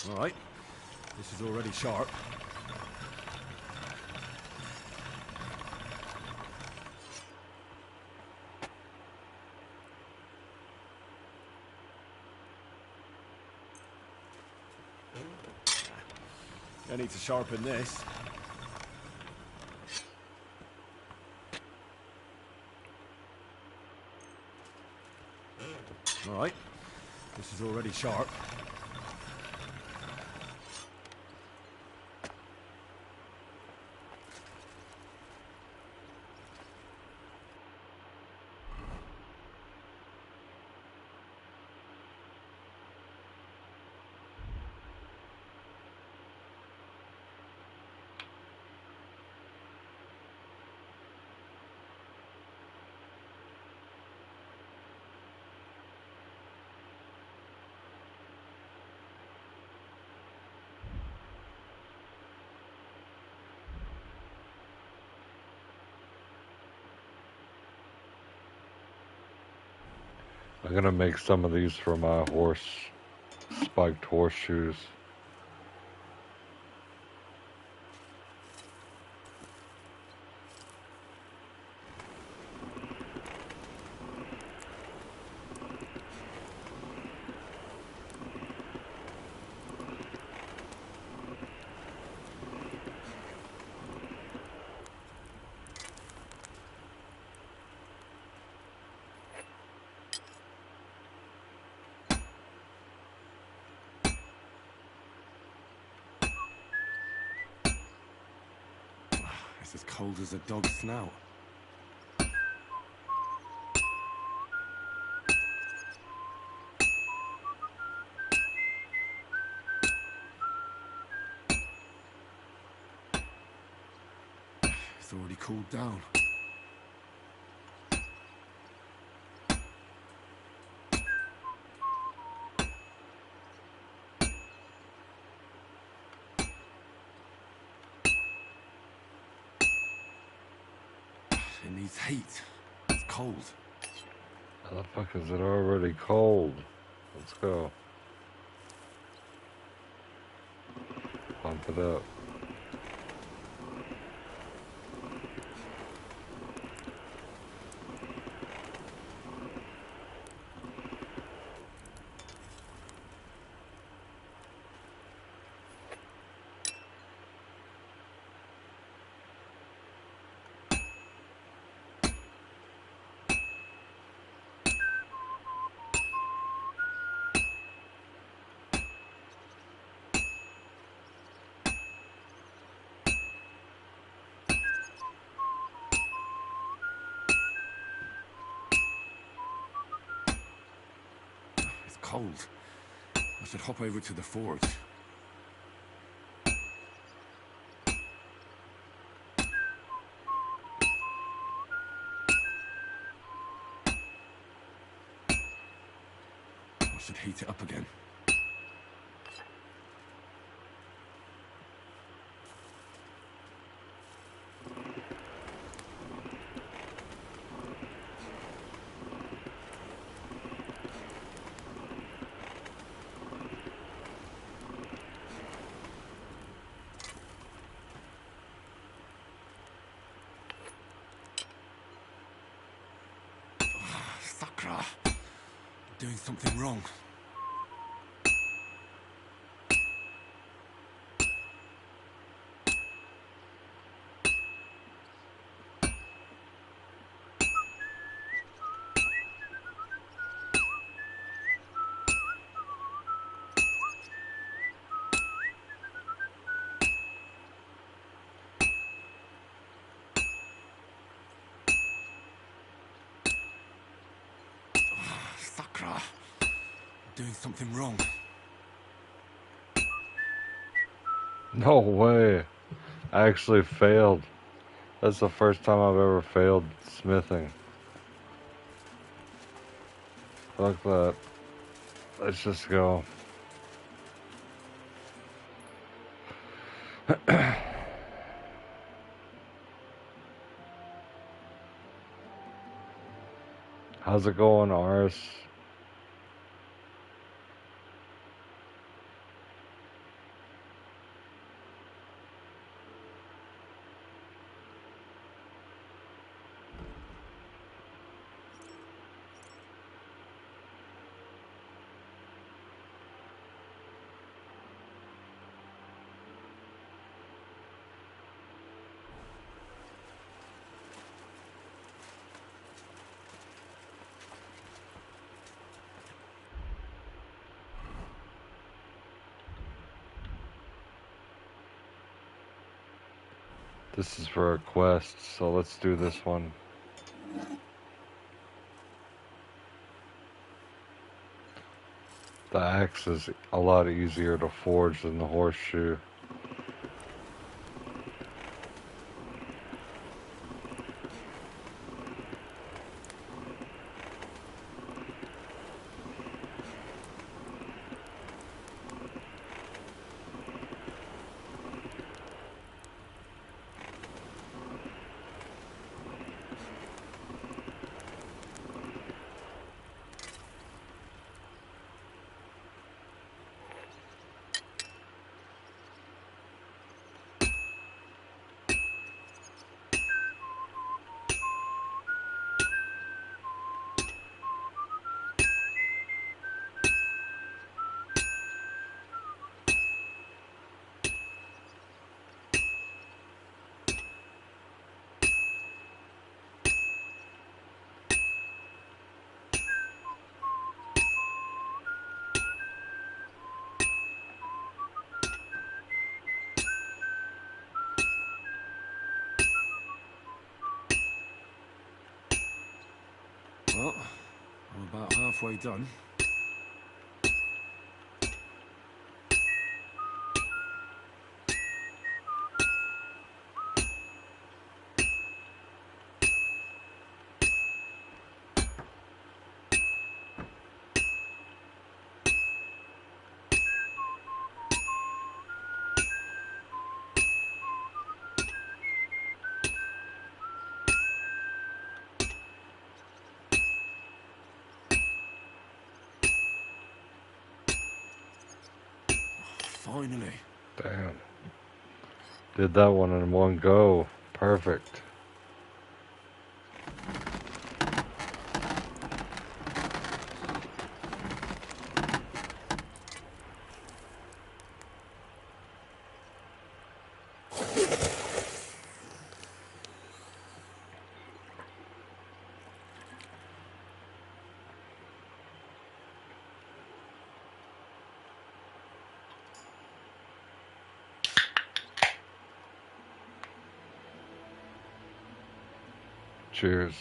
All right. This is already sharp. I need to sharpen this. All right. This is already sharp.
I'm gonna make some of these for my horse, spiked horseshoes.
It's as cold as a dog's snout. It's already cooled down. It needs heat. It's cold.
How the fuck is it already cold? Let's go. Pump it up.
It's cold. I should hop over to the forge. I should heat it up again. Sakra! I'm doing something wrong. Sakra! I'm doing something wrong.
No way. I actually failed. That's the first time I've ever failed smithing. Fuck that. Let's just go. How's it going, Aris? This is for a quest, so let's do this one. The axe is a lot easier to forge than the horseshoe.
Well, I'm about halfway done. Finally.
Damn. Did that one in one go. Perfect. Cheers.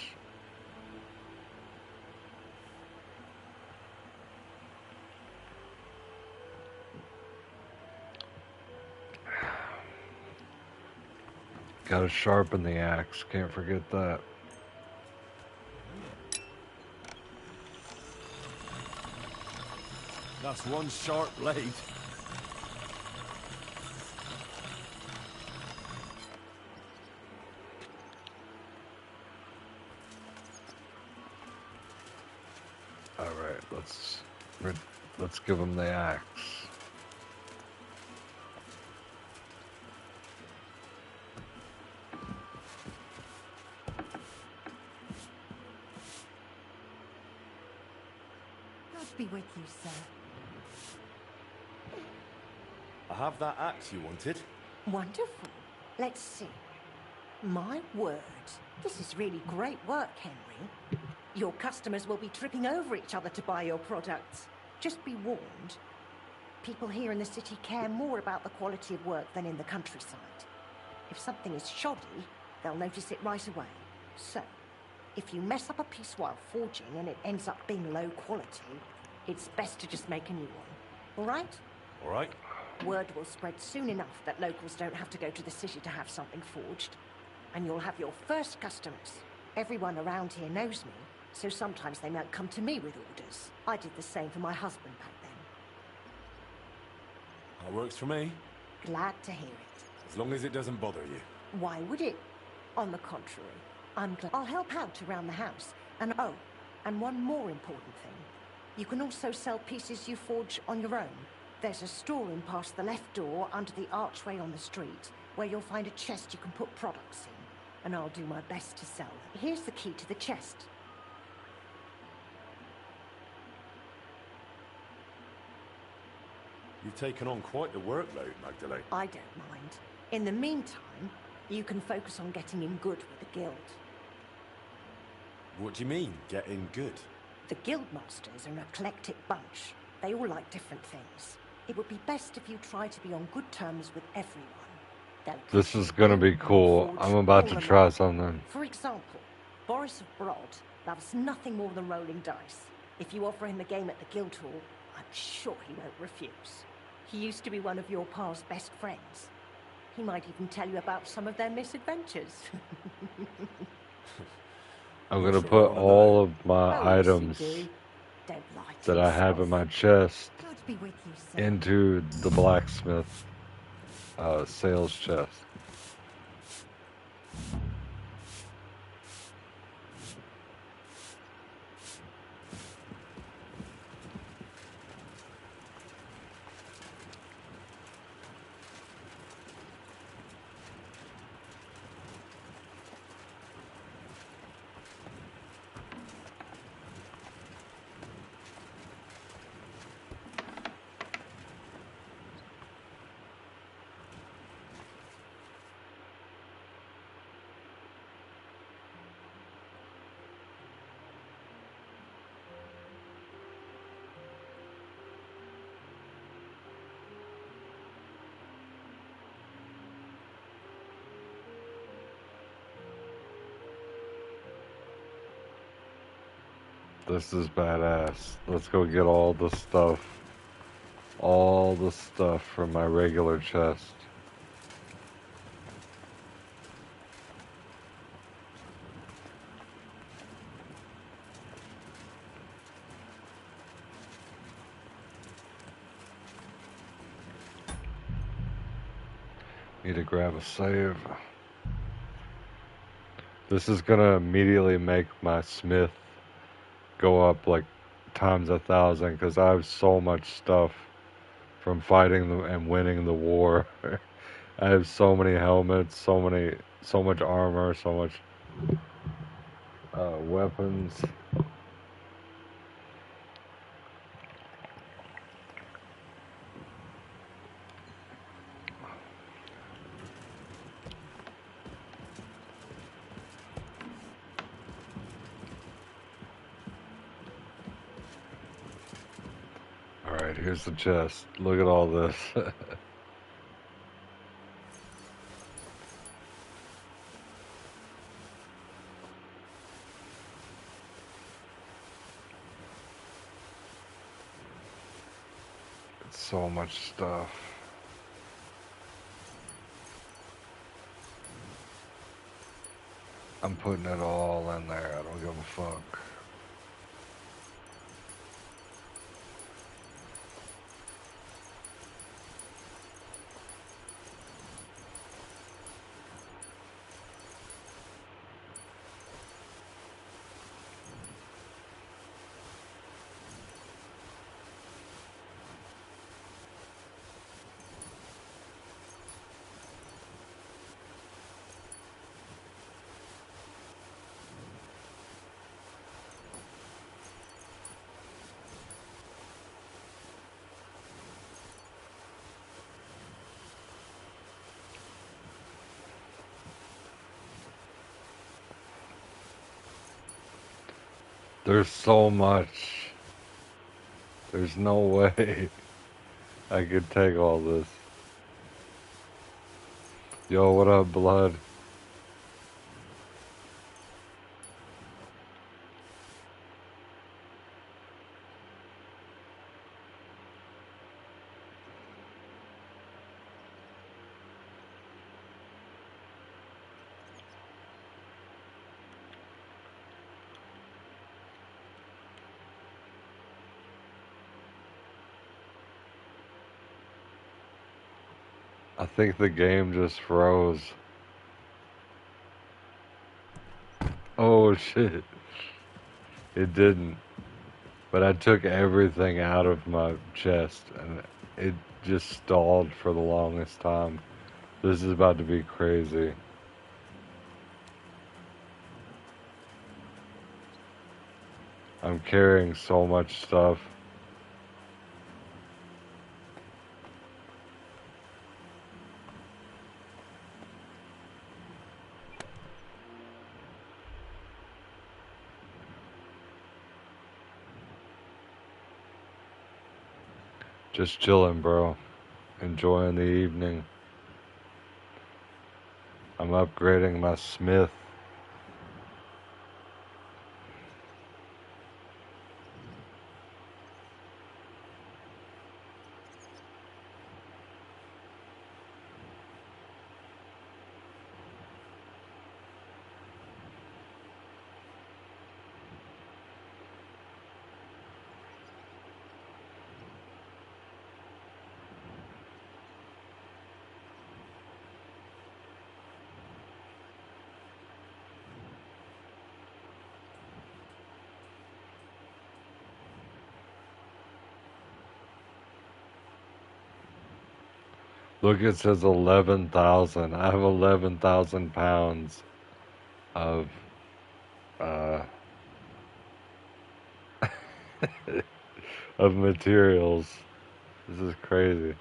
Gotta sharpen the axe, can't forget that.
That's one sharp blade.
Alright, let's give him the axe.
God be with you, sir.
I have that axe you wanted.
Wonderful. Let's see. My word. This is really great work, Henry. Your customers will be tripping over each other to buy your products. Just be warned. People here in the city care more about the quality of work than in the countryside. If something is shoddy, they'll notice it right away. So, if you mess up a piece while forging and it ends up being low quality, it's best to just make a new one. All right?
All right.
Word will spread soon enough that locals don't have to go to the city to have something forged. And you'll have your first customers. Everyone around here knows me, so sometimes they might come to me with orders. I did the same for my husband back then.
That works for me.
Glad to hear it.
As long as it doesn't bother you.
Why would it? On the contrary, I'm glad. I'll help out around the house. And oh, and one more important thing. You can also sell pieces you forge on your own. There's a storeroom past the left door under the archway on the street where you'll find a chest you can put products in. And I'll do my best to sell them. Here's the key to the chest.
You've taken on quite the workload, Magdalene.
I don't mind. In the meantime, you can focus on getting in good with the guild.
What do you mean, getting good?
The guildmasters are an eclectic bunch. They all like different things. It would be best if you try to be on good terms with everyone. They'll
This
push
is
you
gonna
in
be
and
cool.
forge
I'm about to
all
try
along.
something.
For example, Boris of Brod loves nothing more than rolling dice. If you offer him a game at the Guildhall, I'm sure he won't refuse. He used to be one of your pa's best friends. He might even tell you about some of their misadventures.
I'm
Not
gonna
sure
put
all
all
about
of my
Oh, yes, you
items
do. Don't lie to
that I have
yourself.
in my chest
God be with you, sir.
into the blacksmith sales chest. This is badass. Let's go get all the stuff. All the stuff from my regular chest. Need to grab a save. This is gonna immediately make my smith go up like times 1,000 because I have so much stuff from fighting and winning the war. I have so many helmets, so much armor, so much weapons. All right, here's the chest. Look at all this. It's so much stuff. I'm putting it all in there. I don't give a fuck. There's so much. There's no way I could take all this. Yo, what up, blood? I think the game just froze. Oh shit. It didn't. But I took everything out of my chest and it just stalled for the longest time. This is about to be crazy. I'm carrying so much stuff. Just chilling, bro. Enjoying the evening. I'm upgrading my smith. Look, it says 11,000. I have 11,000 pounds of uh, of materials. This is crazy.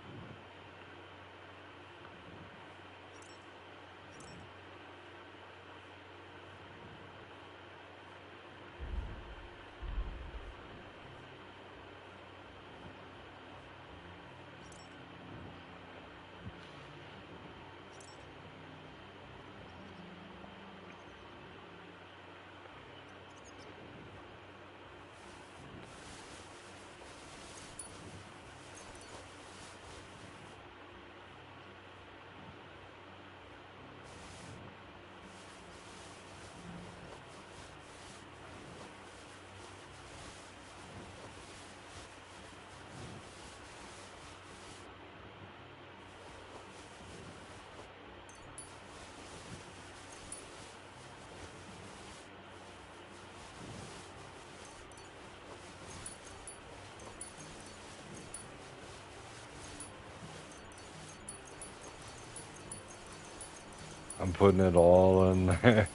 I'm putting it all in there.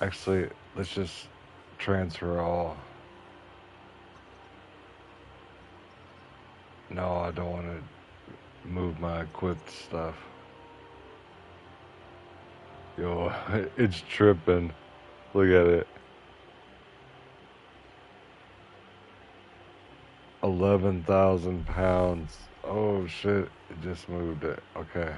Actually, let's just transfer all. No, I don't want to move my equipped stuff. Yo, it's tripping. Look at it. 11,000 pounds. Oh shit, it just moved it. Okay.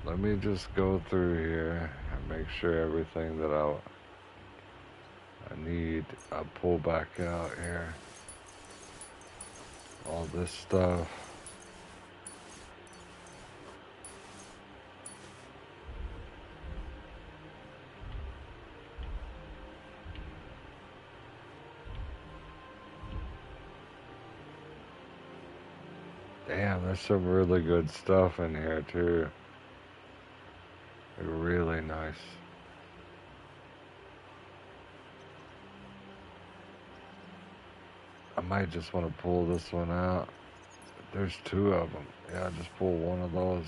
Let me just go through here and make sure everything that I need, I pull back out here. All this stuff. Damn, there's some really good stuff in here too. Really nice. I might just want to pull this one out. There's two of them. Yeah, just pull one of those.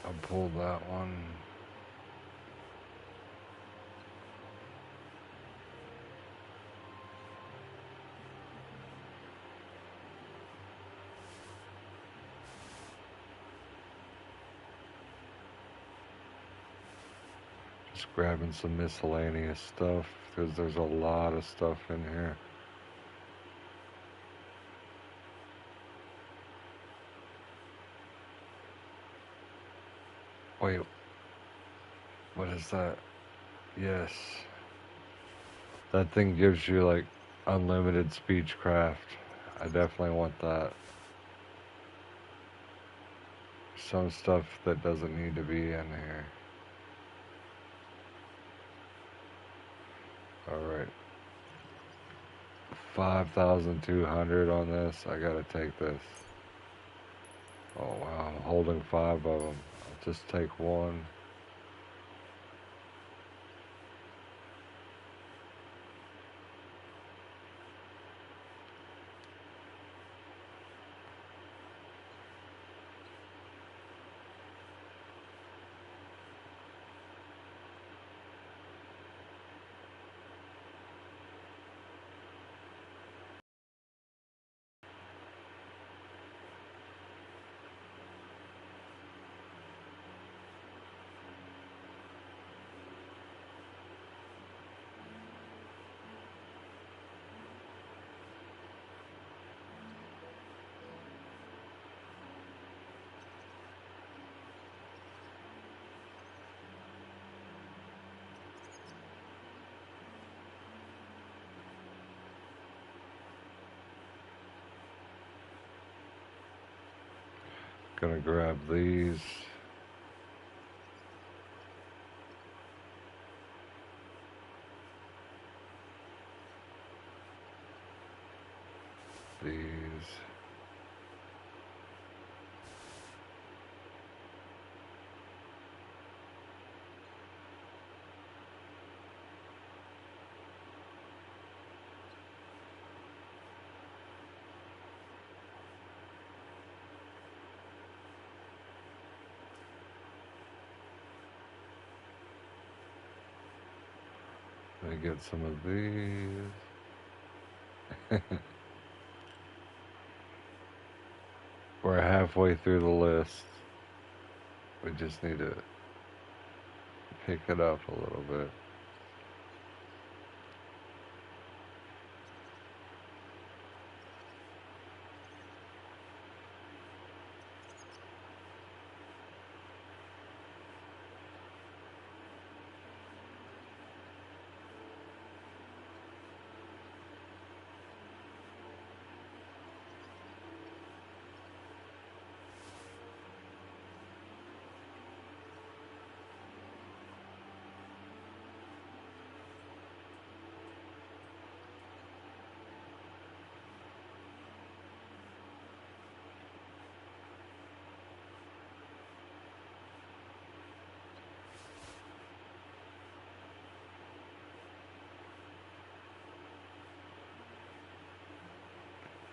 I'll pull that one. Just grabbing some miscellaneous stuff because there's a lot of stuff in here. Wait, what is that? Yes. That thing gives you like unlimited speechcraft. I definitely want that. Some stuff that doesn't need to be in here. Alright. 5,200 on this. I gotta take this. Oh wow, I'm holding 5 of them. I'll just take one. Gonna grab these. These. Let me get some of these. We're halfway through the list. We just need to pick it up a little bit.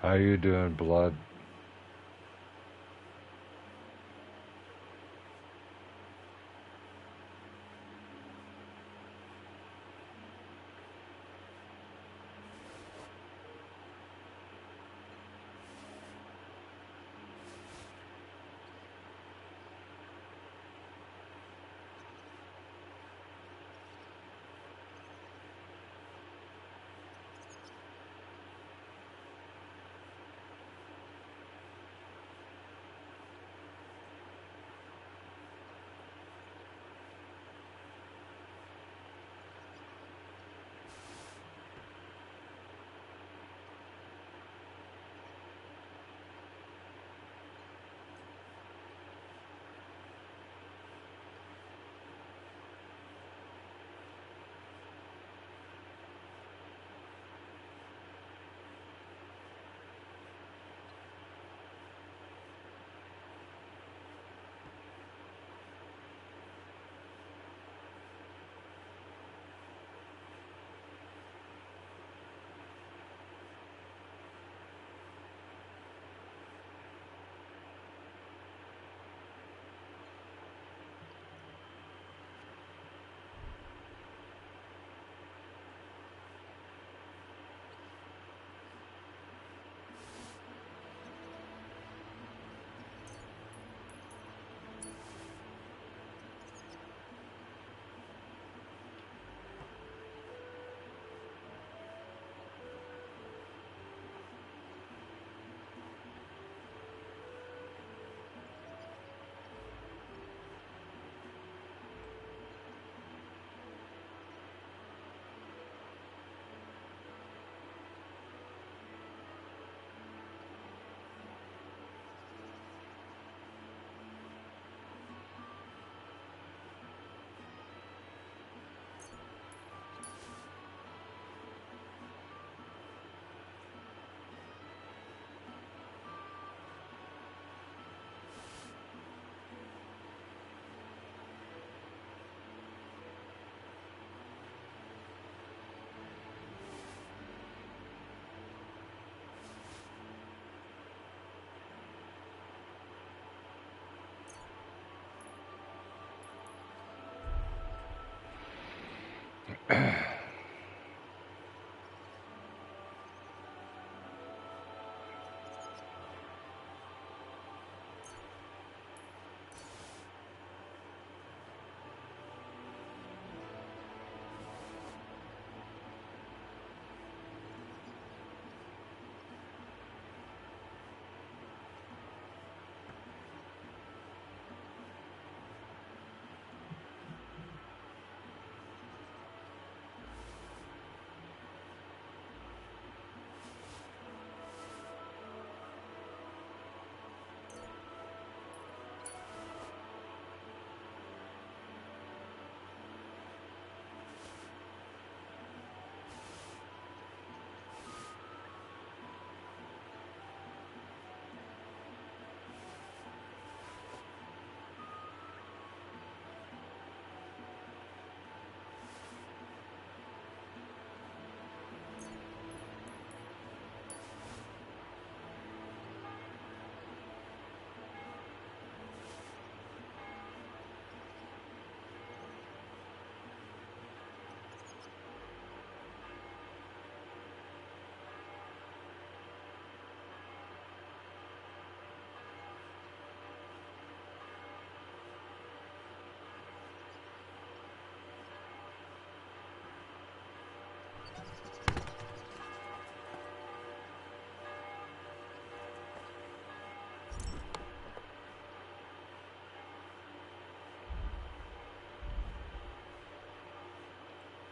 How you doing, Blood?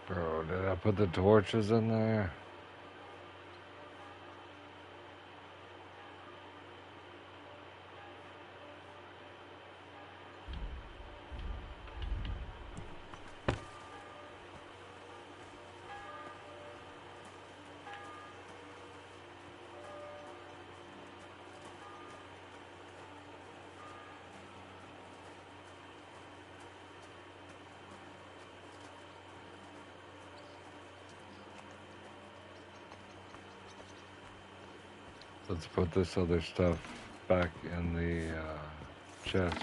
Bro, did I put the torches in there? Let's put this other stuff back in the chest.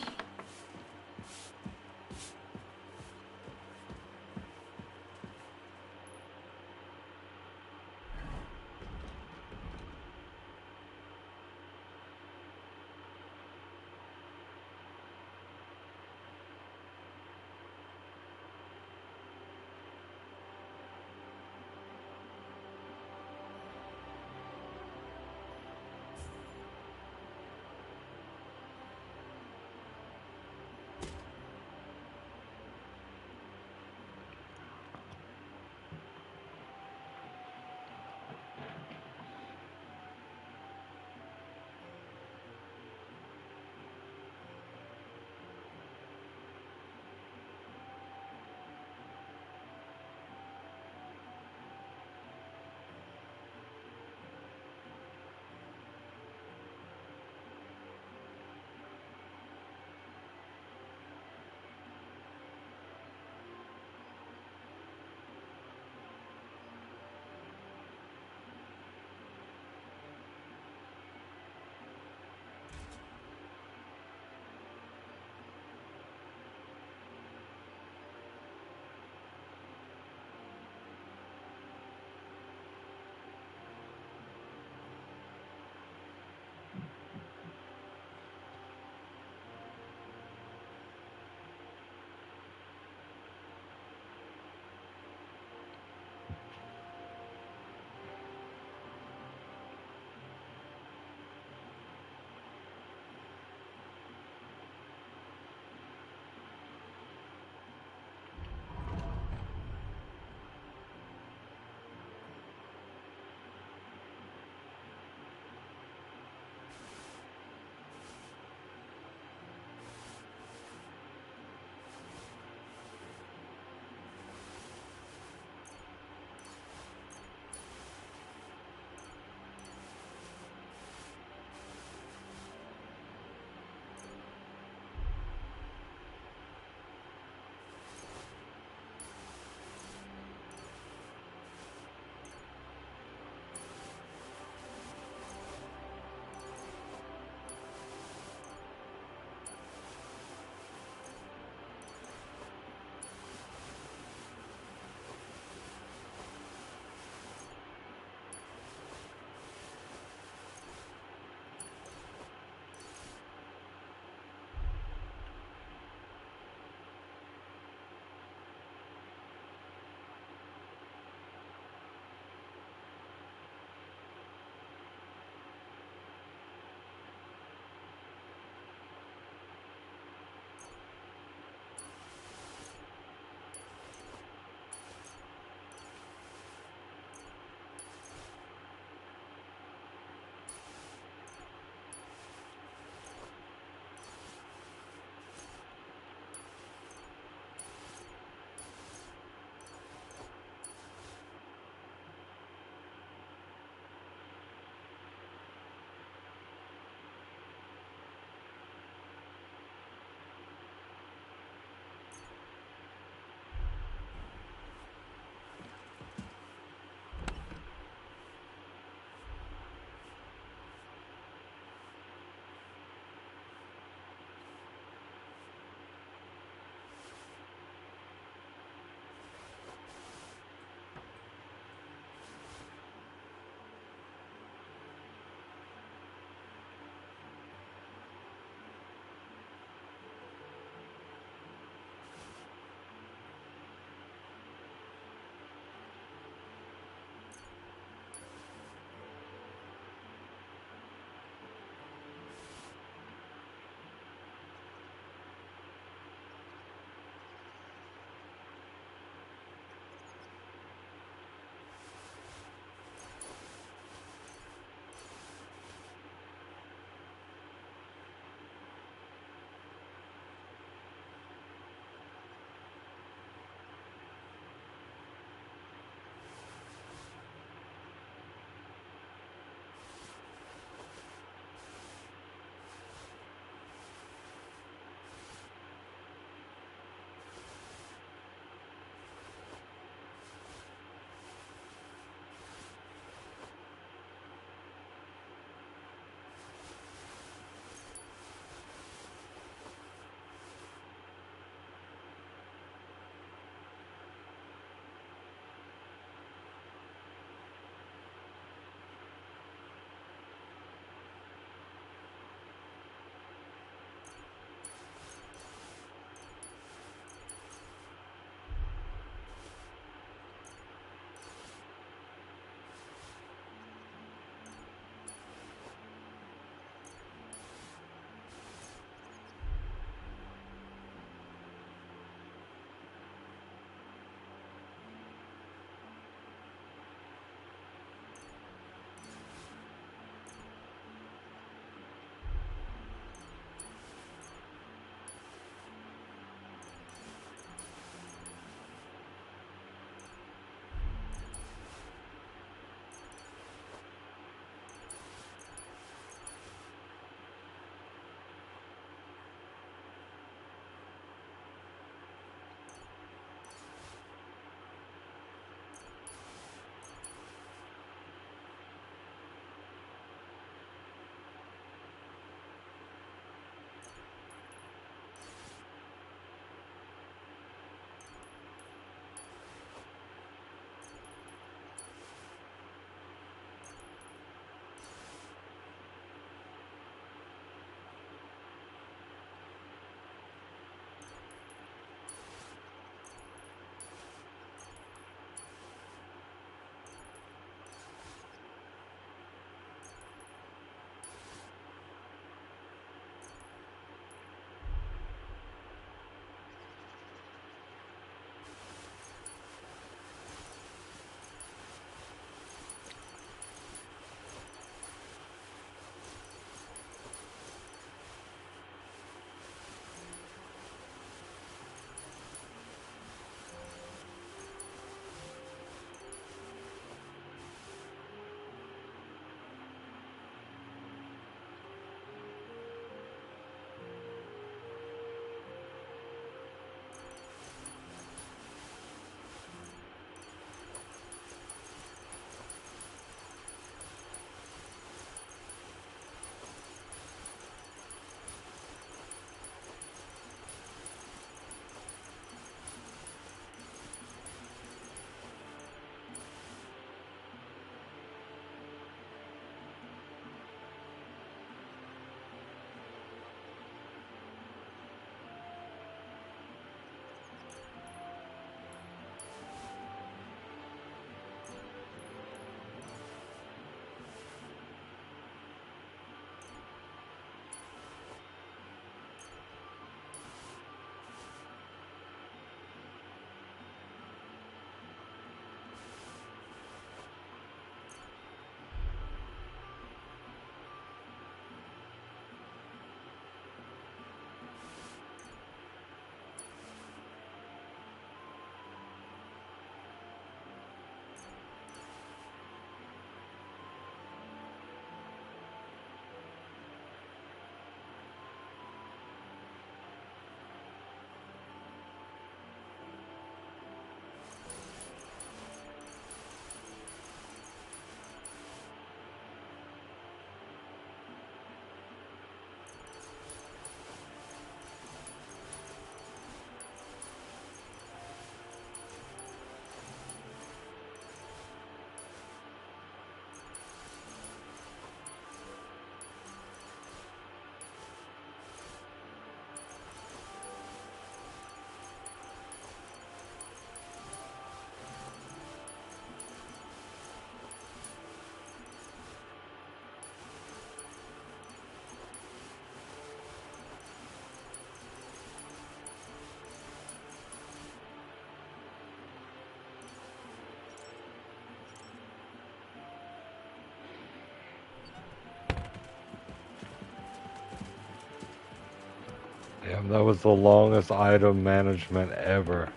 That was the longest item management ever.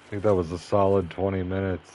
I think that was a solid 20 minutes.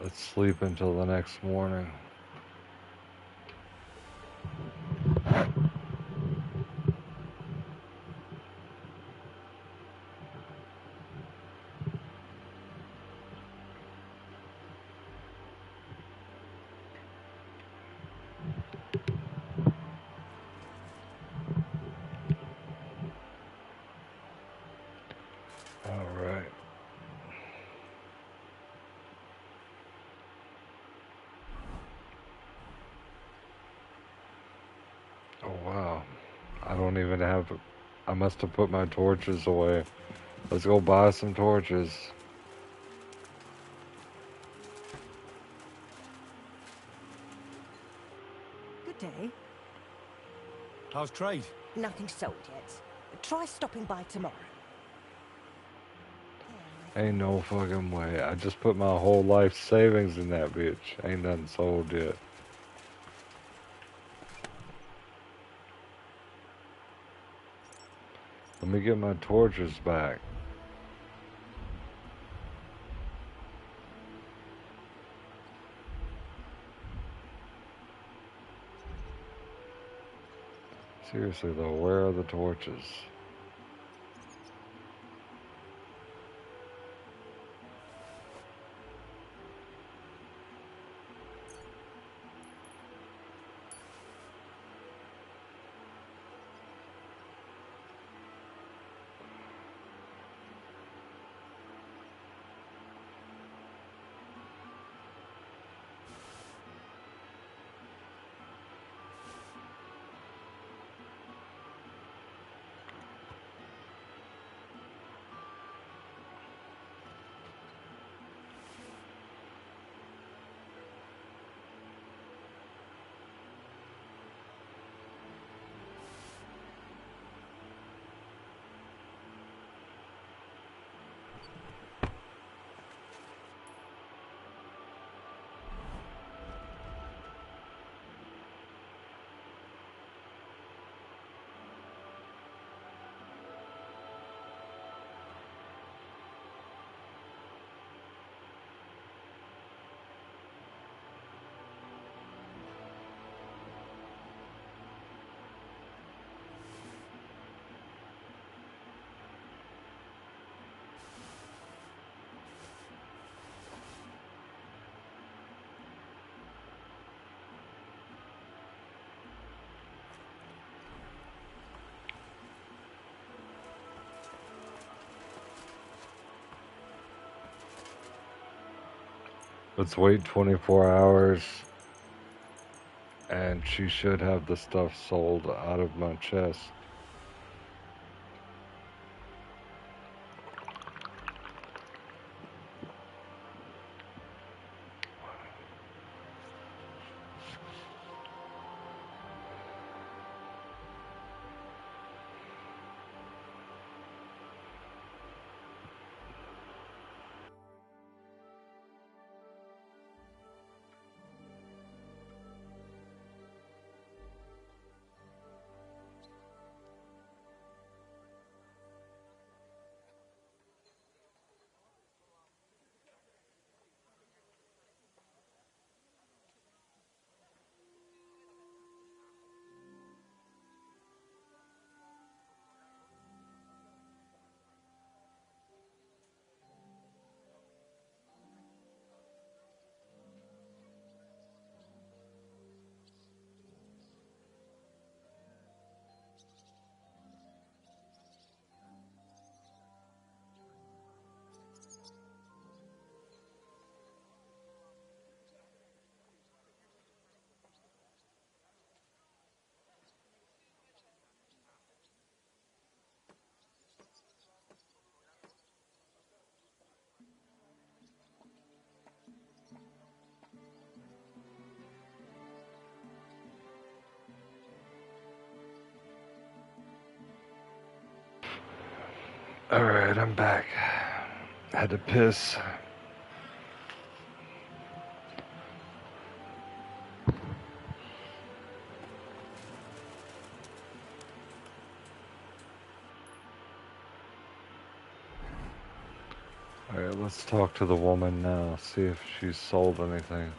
Let's sleep until the next morning. All right. Oh, wow. I don't even have... I must have put my torches away. Let's go buy some torches.
Good day.
How's trade?
Nothing sold yet. Try stopping by tomorrow.
Ain't no fucking way. I just put my whole life savings in that bitch. Ain't nothing sold yet. Let me get my torches back. Seriously though, where are the torches? Let's wait 24 hours and she should have the stuff sold out of my chest. Alright, I'm back. Had to piss. Alright, let's talk to the woman now, see if she's sold anything.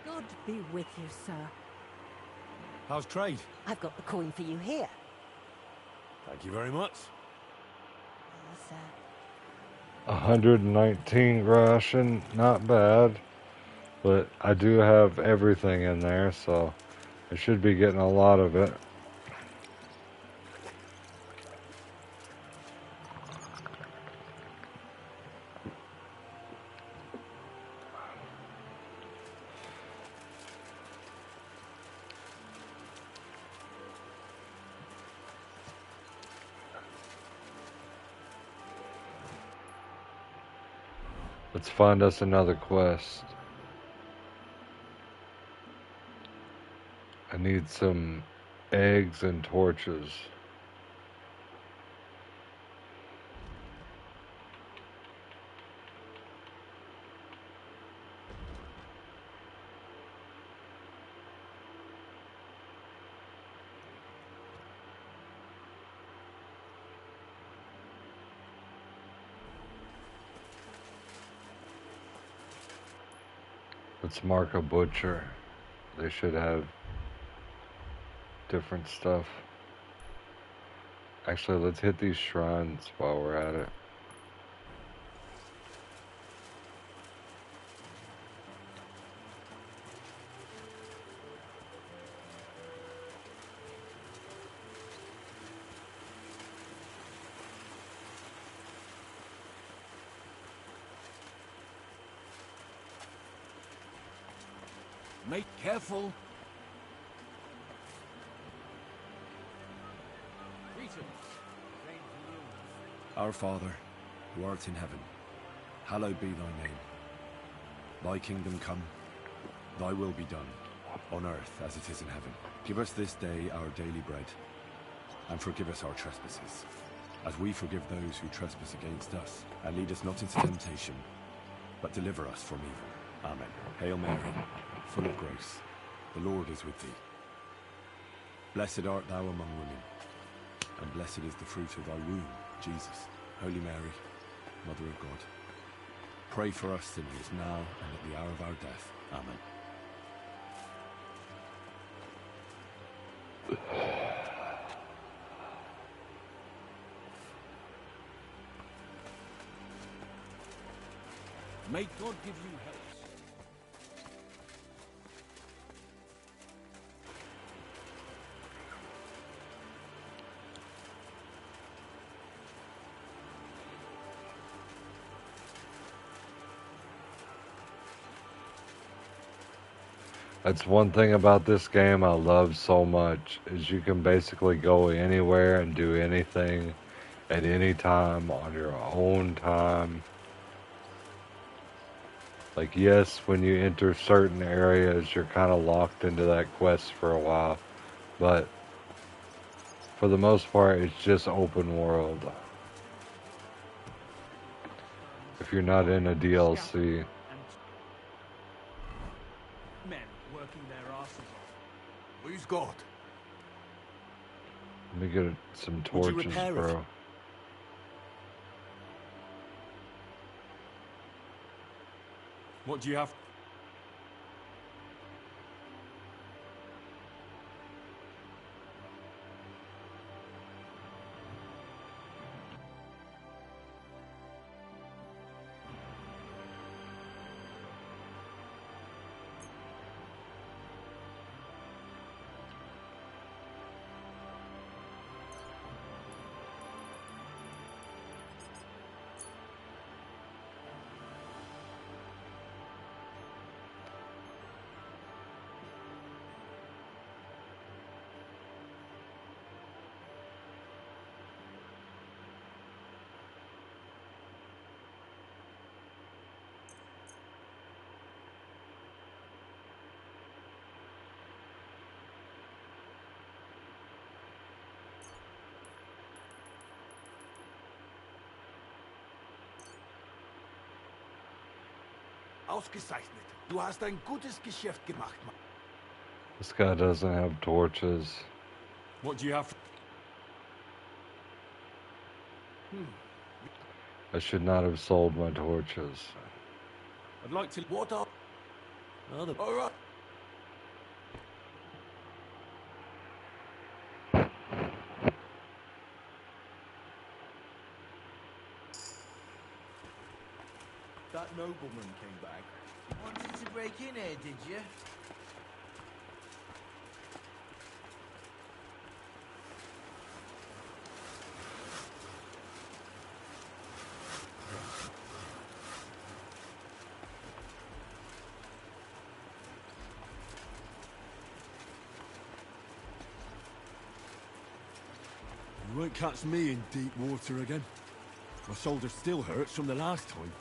God be with you, sir.
How's trade?
I've got the coin for you here.
Thank you very much.
Yes, sir.
119 groschen, not bad. But I do have everything in there, so I should be getting a lot of it. Let's find us another quest. I need some eggs and torches. Let's mark a butcher. They should have different stuff. Actually, let's hit these shrines while we're at it.
Mate, careful. Greetings.
Our Father, who art in heaven, hallowed be thy name. Thy kingdom come, thy will be done, on earth as it is in heaven. Give us this day our daily bread, and forgive us our trespasses, as we forgive those who trespass against us. And lead us not into temptation, but deliver us from evil. Amen. Hail Mary, full of grace, the Lord is with thee. Blessed art thou among women, and blessed is the fruit of thy womb, Jesus. Holy Mary, Mother of God, pray for us sinners now and at the hour of our death. Amen.
May God give you health.
That's one thing about this game I love so much, is you can basically go anywhere and do anything at any time on your own time. Like, yes, when you enter certain areas, you're kind of locked into that quest for a while, but for the most part, it's just open world. If you're not in a DLC.
Men working their asses off. Who's got?
Let me get some
Would you
torches,
repair it?
bro.
What do you have?
Ausgezeichnet. Du hast ein gutes Geschäft gemacht, Mann.
This guy doesn't have torches.
What do you have?
I should not have sold my torches.
I'd like to.
What are...
Well,
All right.
That nobleman came back. Wanted to break in here, did you?
You won't catch me in deep water again. My shoulder still hurts from the last time.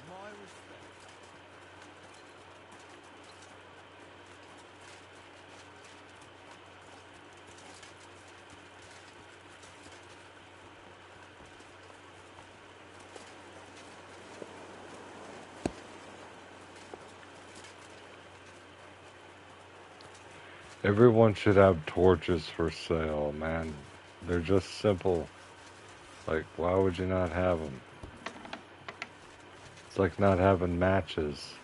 My respect.
Everyone should have torches for sale, man. They're just simple. Like, why would you not have them? It's like not having matches.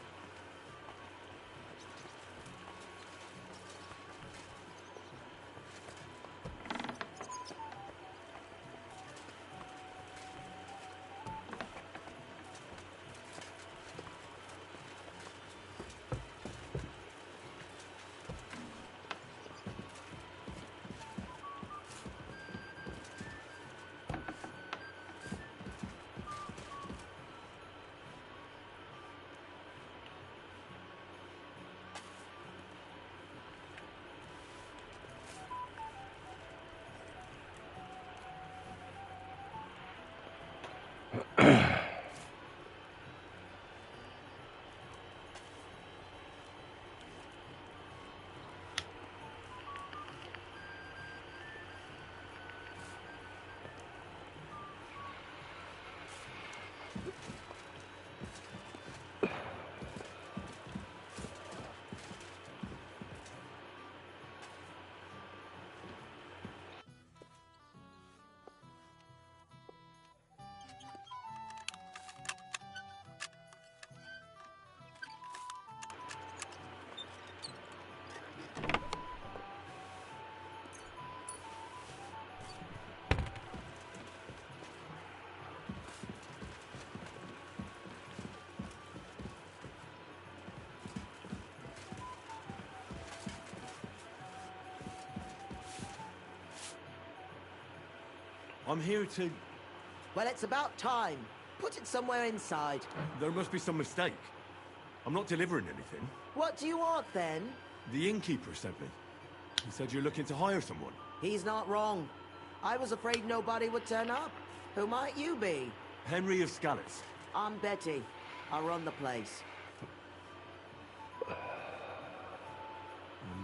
I'm here to...
Well, it's about time. Put it somewhere inside.
There must be some mistake. I'm not delivering anything.
What do you want, then?
The innkeeper sent me. He said you're looking to hire someone.
He's not wrong. I was afraid nobody would turn up. Who might you be?
Henry of Scallis.
I'm Betty. I run the place.
I'm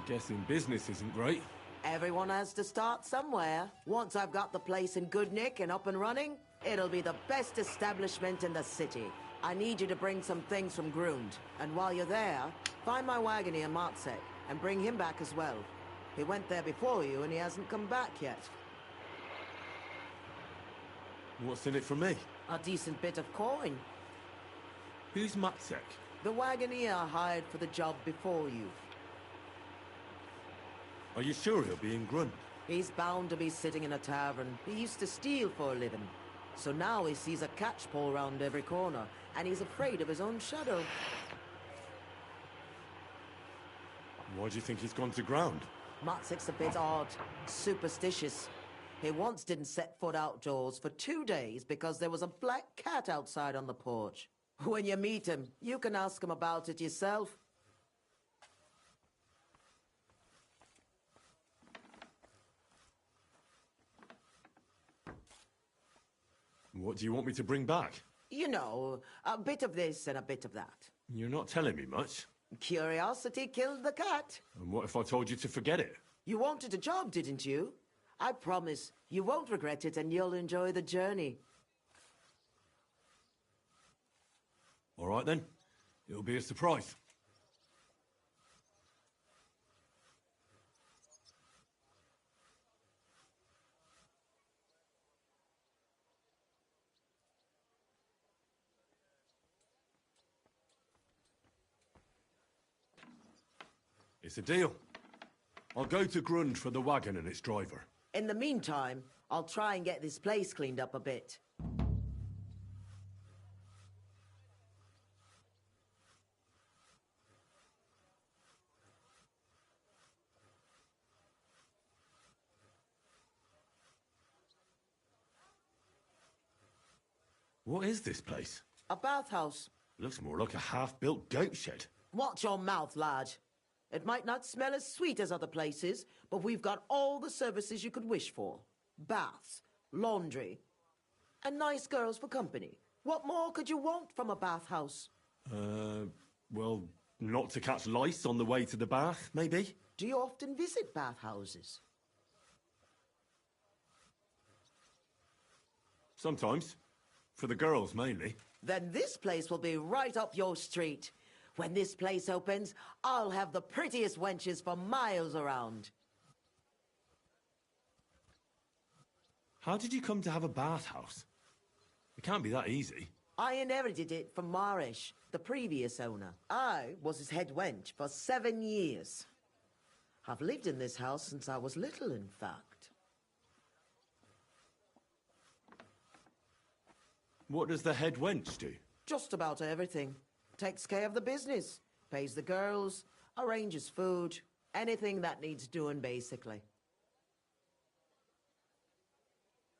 guessing business isn't great.
Everyone has to start somewhere. Once I've got the place in good nick and up and running, it'll be the best establishment in the city. I need you to bring some things from Grund. And while you're there, find my wagoner Matsek and bring him back as well. He went there before you and he hasn't come back yet.
What's in it for me?
A decent bit of coin.
Who's Matsek?
The wagoner I hired for the job before you.
Are you sure he'll be in Grund?
He's bound to be sitting in a tavern. He used to steal for a living. So now he sees a catchpole round every corner, and he's afraid of his own shadow.
Why do you think he's gone to ground?
Matsek's a bit odd, superstitious. He once didn't set foot outdoors for 2 days because there was a black cat outside on the porch. When you meet him, you can ask him about it yourself.
What do you want me to bring back?
You know, a bit of this and a bit of that.
You're not telling me much.
Curiosity killed the cat.
And what if I told you to forget it?
You wanted a job, didn't you? I promise you won't regret it and you'll enjoy the journey.
All right then. It'll be a surprise. It's a deal. I'll go to Grund for the wagon and its driver.
In the meantime, I'll try and get this place cleaned up a bit.
What is this place?
A bathhouse.
Looks more like a half-built goat shed.
Watch your mouth, lad. It might not smell as sweet as other places, but we've got all the services you could wish for. Baths, laundry, and nice girls for company. What more could you want from a bathhouse?
Well, not to catch lice on the way to the bath, maybe?
Do you often visit bathhouses?
Sometimes. For the girls, mainly.
Then this place will be right up your street. When this place opens, I'll have the prettiest wenches for miles around.
How did you come to have a bathhouse? It can't be that easy.
I inherited it from Marish, the previous owner. I was his head wench for 7 years. I've lived in this house since I was little, in fact.
What does the head wench do?
Just about everything. Takes care of the business, pays the girls, arranges food, anything that needs doing, basically.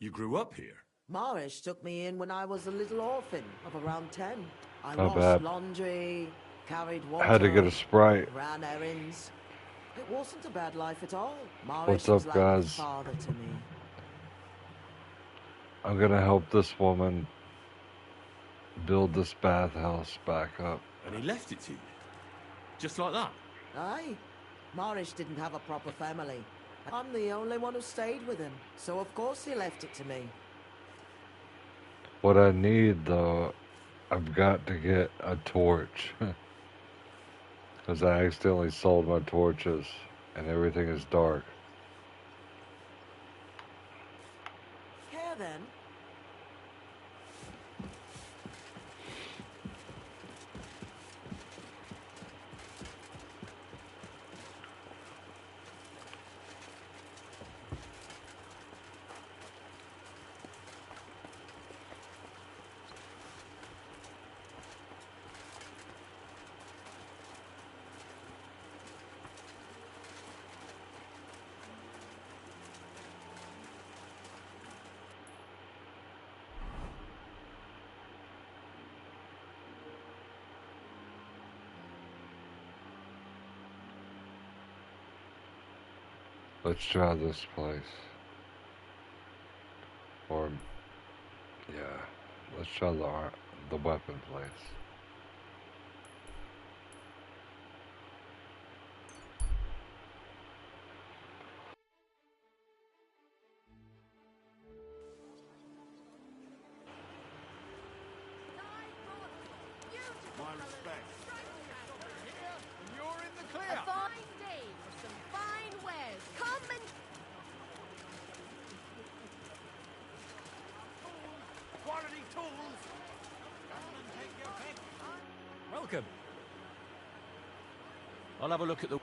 You grew up here?
Marish took me in when I was a little orphan of around 10. I
Not
washed
bad.
laundry, carried water,
Had to get a Sprite.
ran errands. It wasn't a bad life at all. Marish
What's
was
up,
like a
guys?
father to me.
I'm gonna help this woman build this bathhouse back up.
And he left it to you? Just like that?
Aye. Marish didn't have a proper family. I'm the only one who stayed with him, so of course he left it to me.
What I need, though, I've got to get a torch. Because I accidentally sold my torches, and everything is dark.
Here then.
Let's try this place. Or, yeah, let's try the weapon place.
My respect.
You're in the
A
clear.
fine day for some fine wares. Come and
Quality tools. Come and take your pick.
Welcome. I'll have a look at the...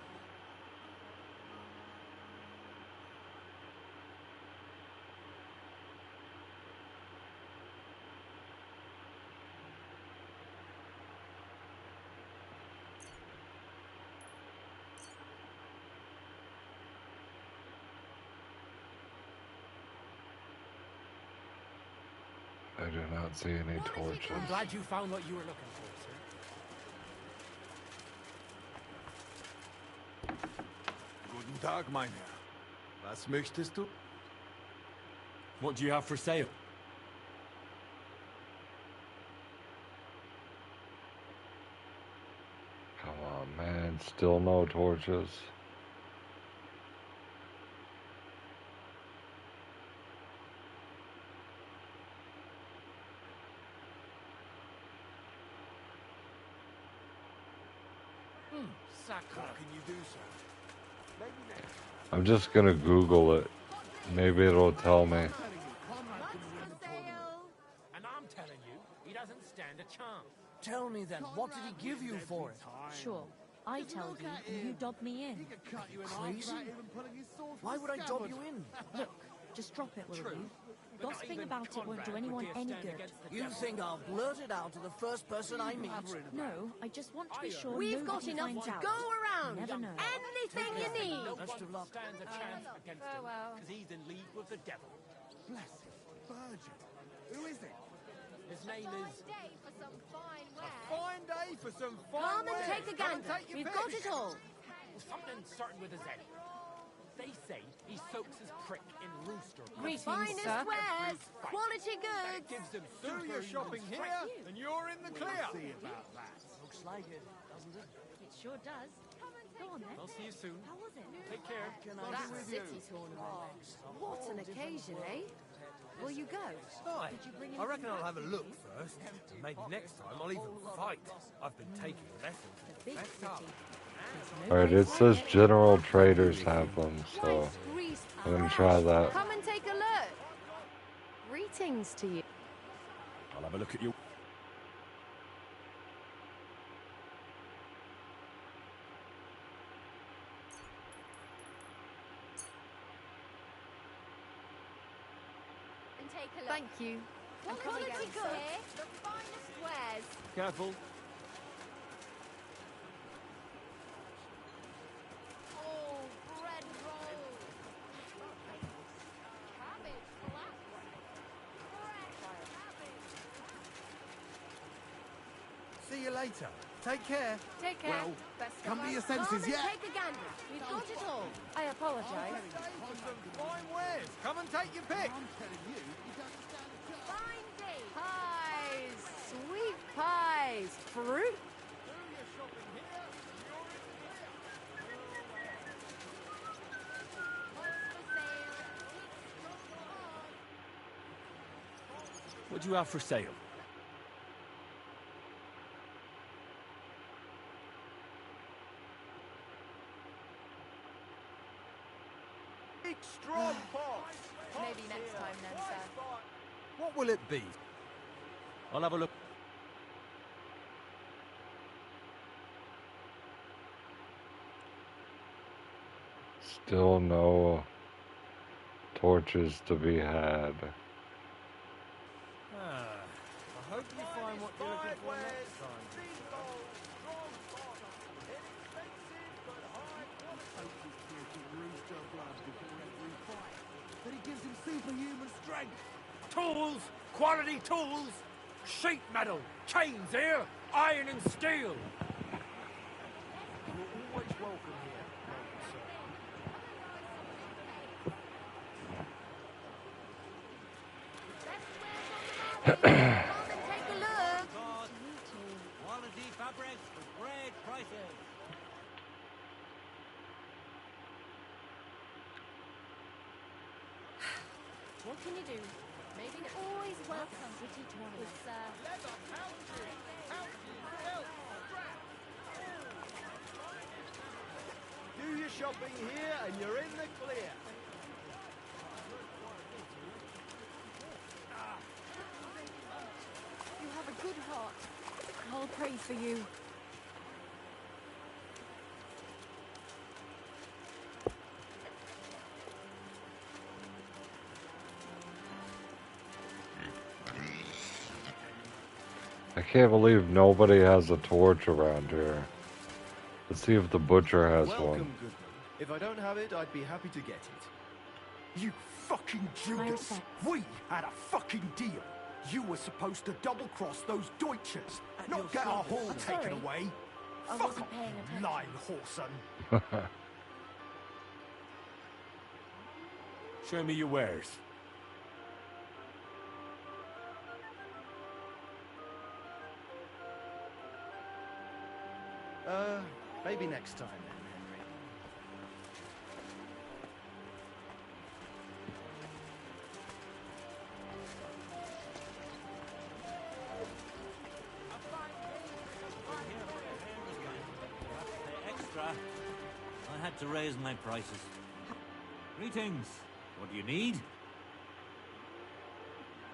I do not see any torches.
I'm glad you found what you were looking for, sir.
Guten Tag, mein Herr. Was möchtest du?
What do you have for sale?
Man, still no torches.
What can you do, sir? Maybe next.
I'm just gonna Google it. Maybe it'll tell me.
What's for sale?
And I'm telling you, he doesn't stand a chance. Tell me then, what did he give you for it?
Sure. I tell you, and you dob me in.
Crazy? Why would I dob you in?
Look, just drop it, will you? Gossiping about it won't do anyone any good.
You think I'll blurt it out to the first person I meet?
No, I just want to be sure
We've got
nobody
enough
finds
to
out.
go around.
Never know.
Anything you need.
Best of luck.
Stands a chance against him,
Farewell.
because he's in league with the devil.
Blessed Virgin. Who is it?
His name is...
Day for some fine wares.
Fine day for some fine
Come and
wares.
take a
Come and
gander.
take your
We've
pick.
got it all.
something starting with a Z. They say he soaks his prick in rooster blood.
Greetings,
Finest
sir.
wares, quality goods.
Gives him
Do your shopping here, and you're in the clear.
See about that.
Looks like it, doesn't it?
It sure does. Go on then.
I'll see you soon.
How was it?
Take care.
That city tournament. What an occasion, eh? Will you go?
Aye. I reckon I'll have a look first. And maybe next time I'll even fight. I've been taking lessons.
The big
Next up.
city. There's no
Alright,
right
it says
way.
general traders have them, so
Once greased
I'm gonna
fresh.
try that.
Come and take a look. Greetings to you.
I'll have a look at you.
And take a look.
Thank you.
What quality goods? The finest wares.
Careful.
Oh, bread rolls. Cabbage flatbread. Fresh cabbage.
See you later. Take care.
Take care.
Well,
Best
come
of
to your
luck.
senses,
Come and
yeah?
take a gander. We've got it all.
I apologize.
For some fine wares. Come and take your pick.
Fine day. Pies. Sweet pies. Fruit.
What do you have for sale?
Big strong pot.
Maybe next time then, sir.
What will it be?
I'll have a look.
Still no torches to be had.
I hope you find what you're looking for next time.
But it gives him superhuman strength.
Tools, quality tools, sheet metal, chains here, iron and steel.
You're always welcome here, noble sir.
Come and take a look.
Quality fabrics with great prices.
What can you do? Maybe always welcome city tournaments, sir.
Do your shopping here, and you're in the clear.
You have a good heart. I'll pray for you.
I can't believe nobody has a torch around here. Let's see if the butcher has
Welcome,
one.
Goodman. If I don't have it, I'd be happy to get it. You fucking Judas! We had a fucking deal. You were supposed to double-cross those Deutschers, not get our haul taken
sorry.
away.
I
Fuck
wasn't
off,
paying
you
attention.
lying whoreson.
Show me your wares.
Maybe next time then, Henry.
Extra. I had to raise my prices. Greetings. What do you need?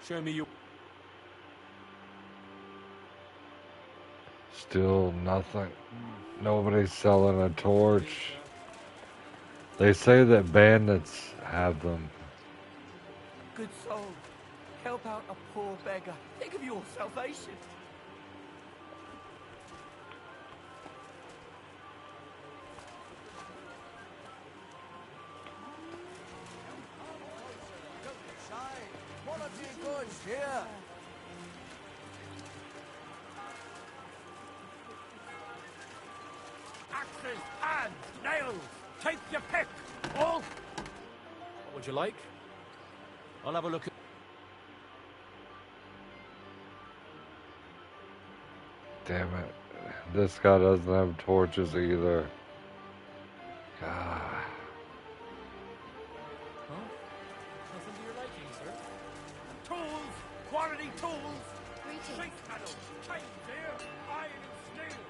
Show me your...
Still nothing. Nobody's selling a torch. They say that bandits have them.
Good soul. Help out a poor beggar. Think of your salvation.
Quality goods here.
Axes, hands, nails. Take your pick. All.
What would you like?
I'll have a look at...
Damn it. This guy doesn't have torches either. God.
Nothing to your liking, sir.
Tools. Quality tools.
Greetings.
Sheet metal. Chains here. Iron and steel.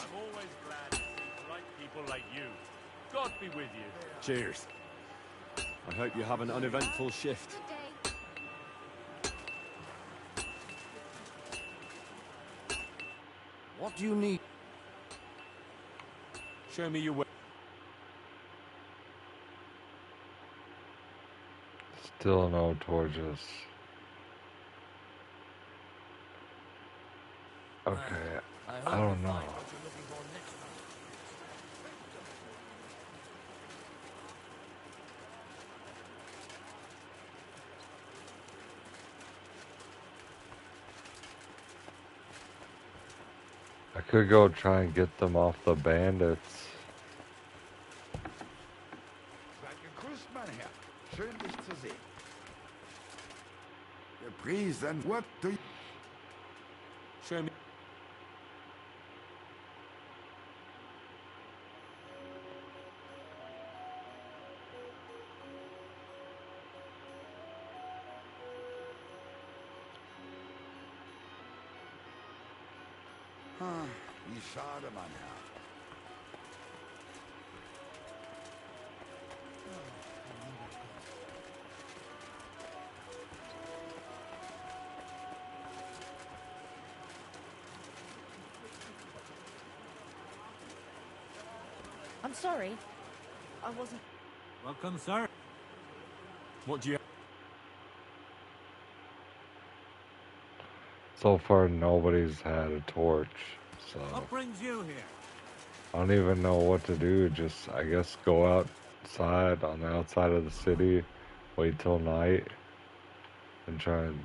I'm always glad to see bright people like you. God be with you.
Cheers. I hope you have an uneventful shift.
What do you need?
Show me your way.
Still no torches. Okay, I don't know. I could go try and get them off the bandits.
Danke, grüßt mein Herr. Schön, dich zu sehen. Gepriesen, what do you...
Show me...
Wie schade, mein Herr.
I'm sorry. I wasn't...
Welcome, sir.
What do you...
So far, nobody's had a torch, so
What brings you here?
I don't even know what to do. Just, I guess, go outside on the outside of the city, wait till night, and try and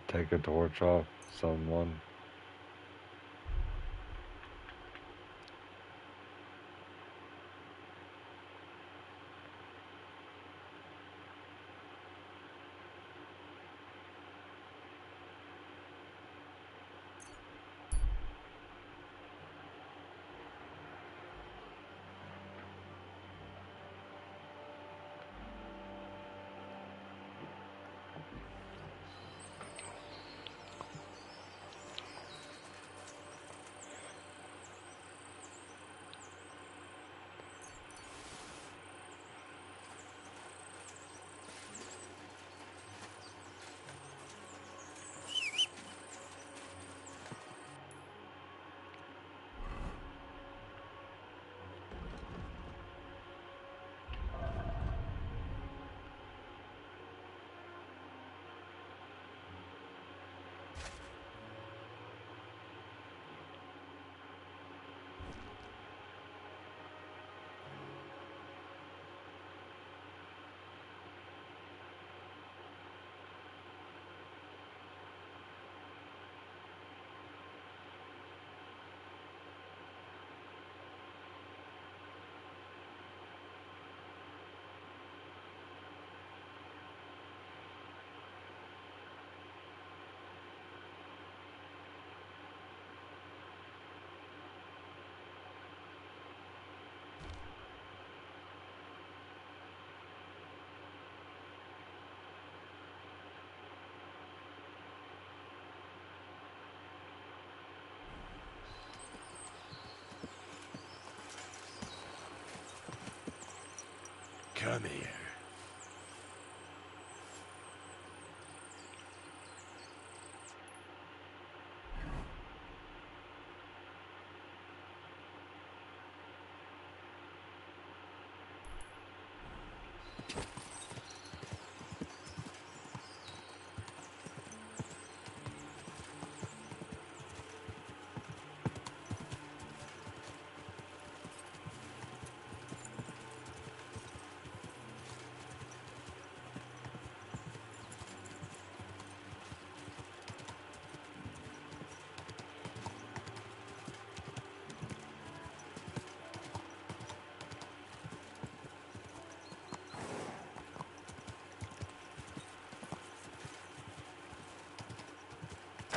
take a torch off someone.
Come here.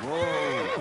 Whoa!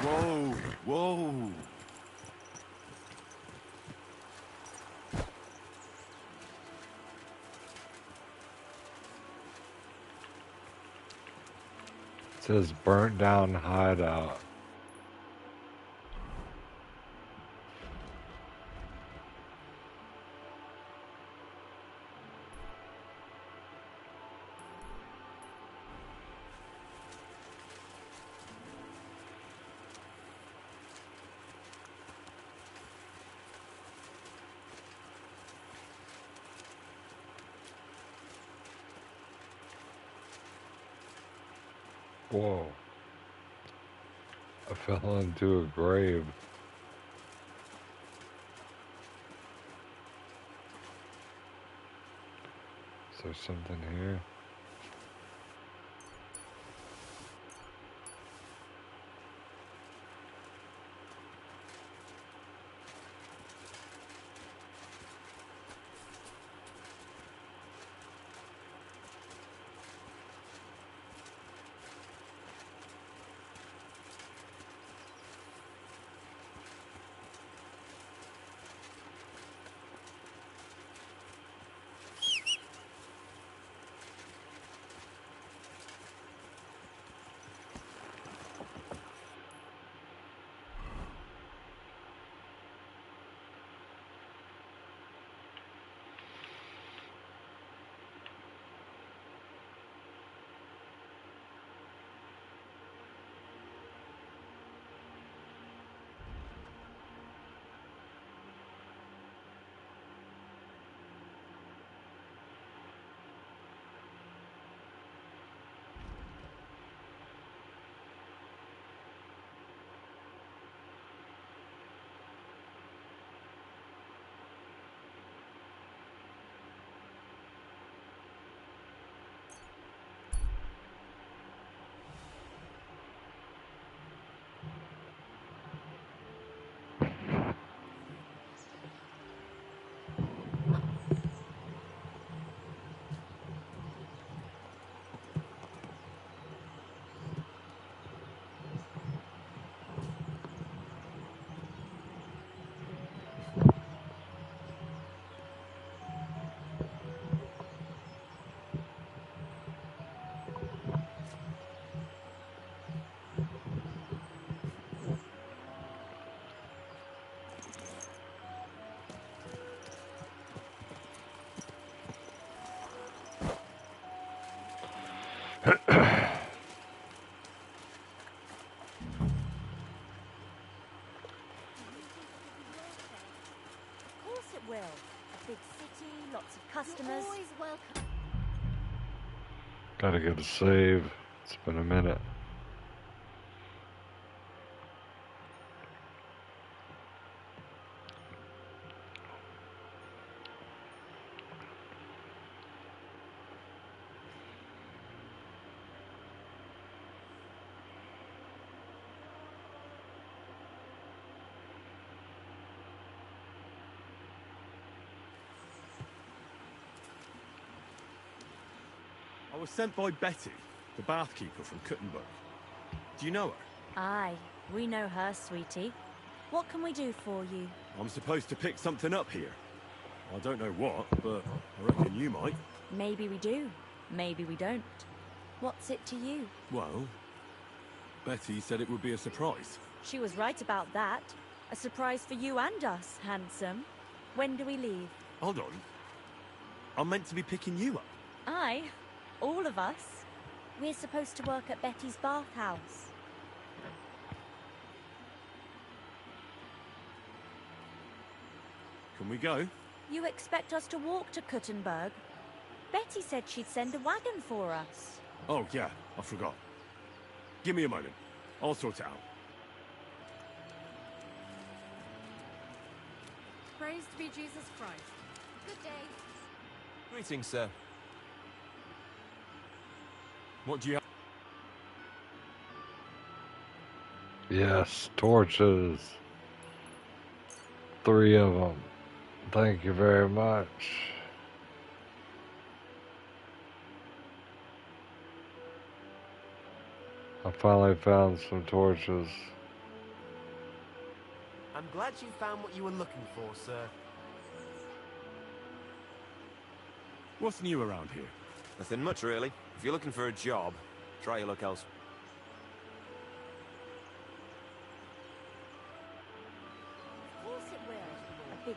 Whoa! Whoa!
It says burnt down hideout. Whoa. I fell into a grave. Is there something here?
Of course it will. A big city, lots of customers.
You're always welcome.
Gotta get a save. It's been a minute.
I was sent by Betty, the bathkeeper from Kuttenberg. Do you know her?
Aye, we know her, sweetie. What can we do for you?
I'm supposed to pick something up here. I don't know what, but I reckon you might.
Maybe we do, maybe we don't. What's it to you?
Well, Betty said it would be a surprise.
She was right about that. A surprise for you and us, handsome. When do we leave?
Hold on. I'm meant to be picking you up.
Aye, all of us. We're supposed to work at Betty's bathhouse.
Can we go?
You expect us to walk to Kuttenberg? Betty said she'd send a wagon for us.
Oh, yeah, I forgot. Give me a moment. I'll sort it out.
Praise to be Jesus Christ. Good day.
Greetings, sir.
What do you have?
Yes, torches. 3 of them. Thank you very much. I finally found some torches.
I'm glad you found what you were looking for, sir.
What's new around here?
Nothing much, really. If you're looking for a job, try your luck elsewhere.
Of course it will. A big...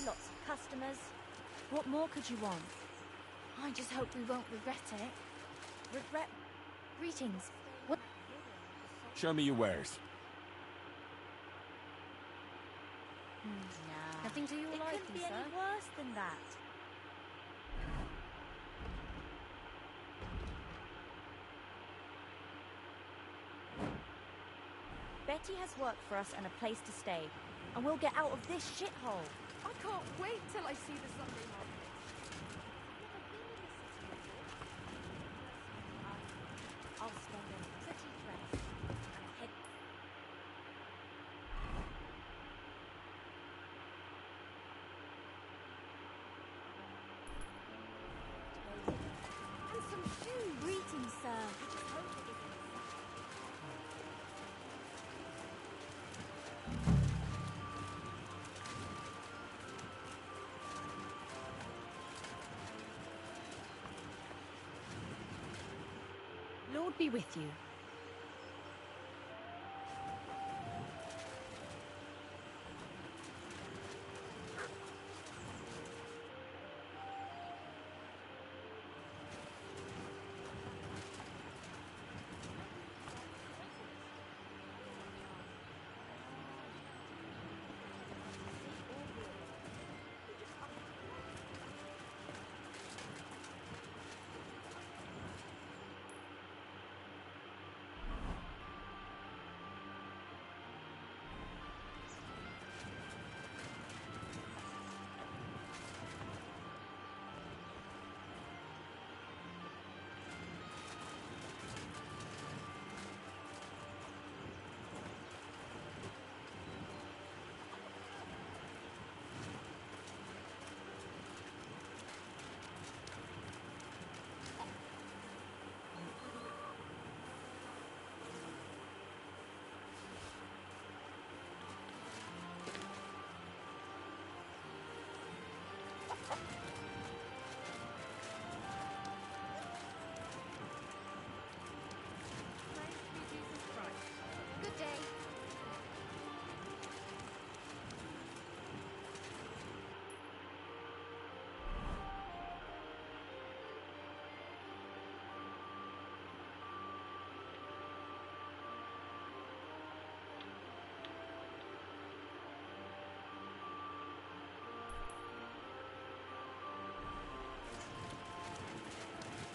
Lots of customers. What more could you want?
I just hope we won't regret it.
Regret?
Greetings. What?
Show me your wares.
Nah.
Nothing to your
It
liking,
couldn't be
sir?
any worse than that. Betty has work for us and a place to stay, and we'll get out of this shithole.
I can't wait till I see the Sunday market.
I'll spend a pretty dress and head...
And some shoes.
Greetings, sir. I just hope it isn't...
Lord be with you.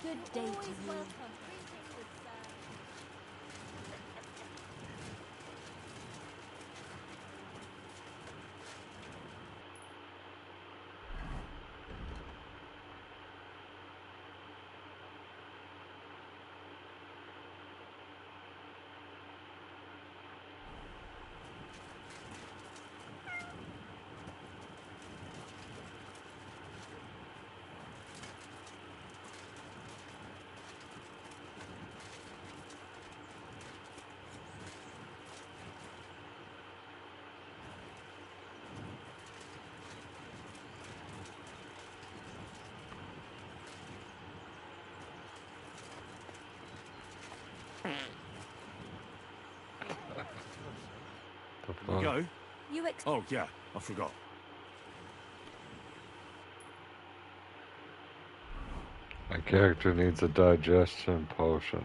Good day to you.
Oh.
Go?
You
Oh, yeah, I forgot.
My character needs a digestion potion.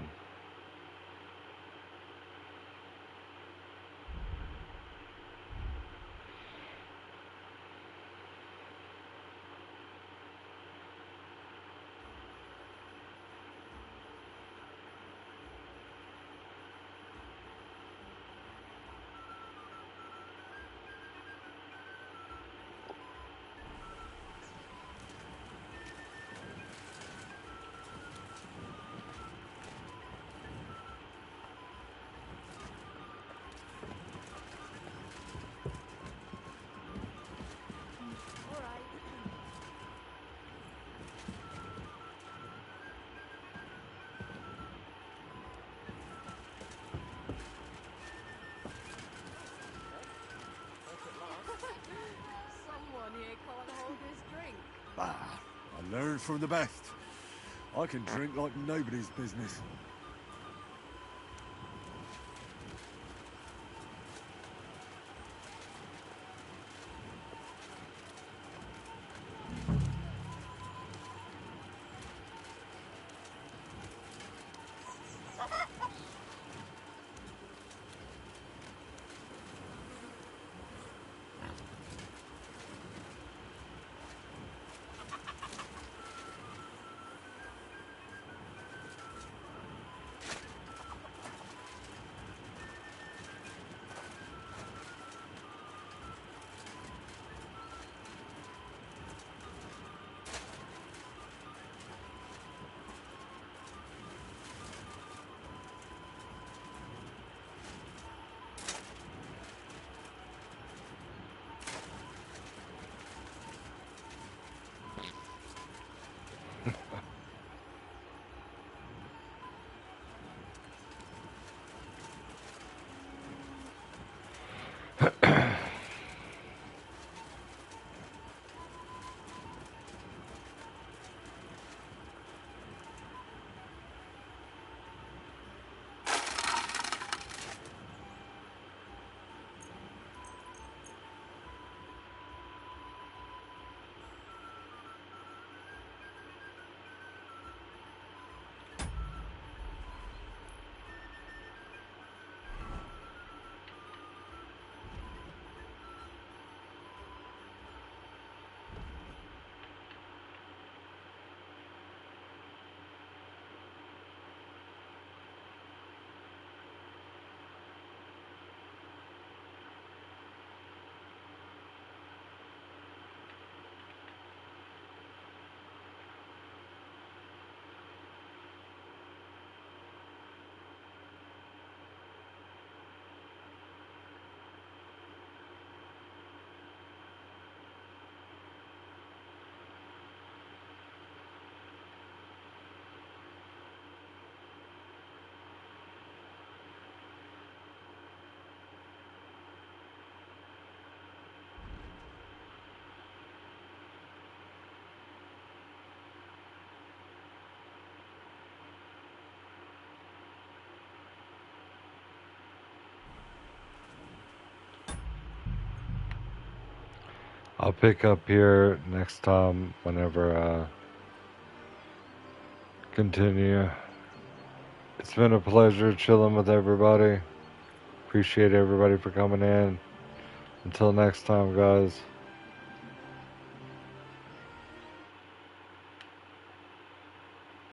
Someone here can't hold his drink.
Ah, I learned from the best. I can drink like nobody's business. I'll pick up here next time whenever continue. It's been a pleasure chilling with everybody. Appreciate everybody for coming in. Until next time, guys.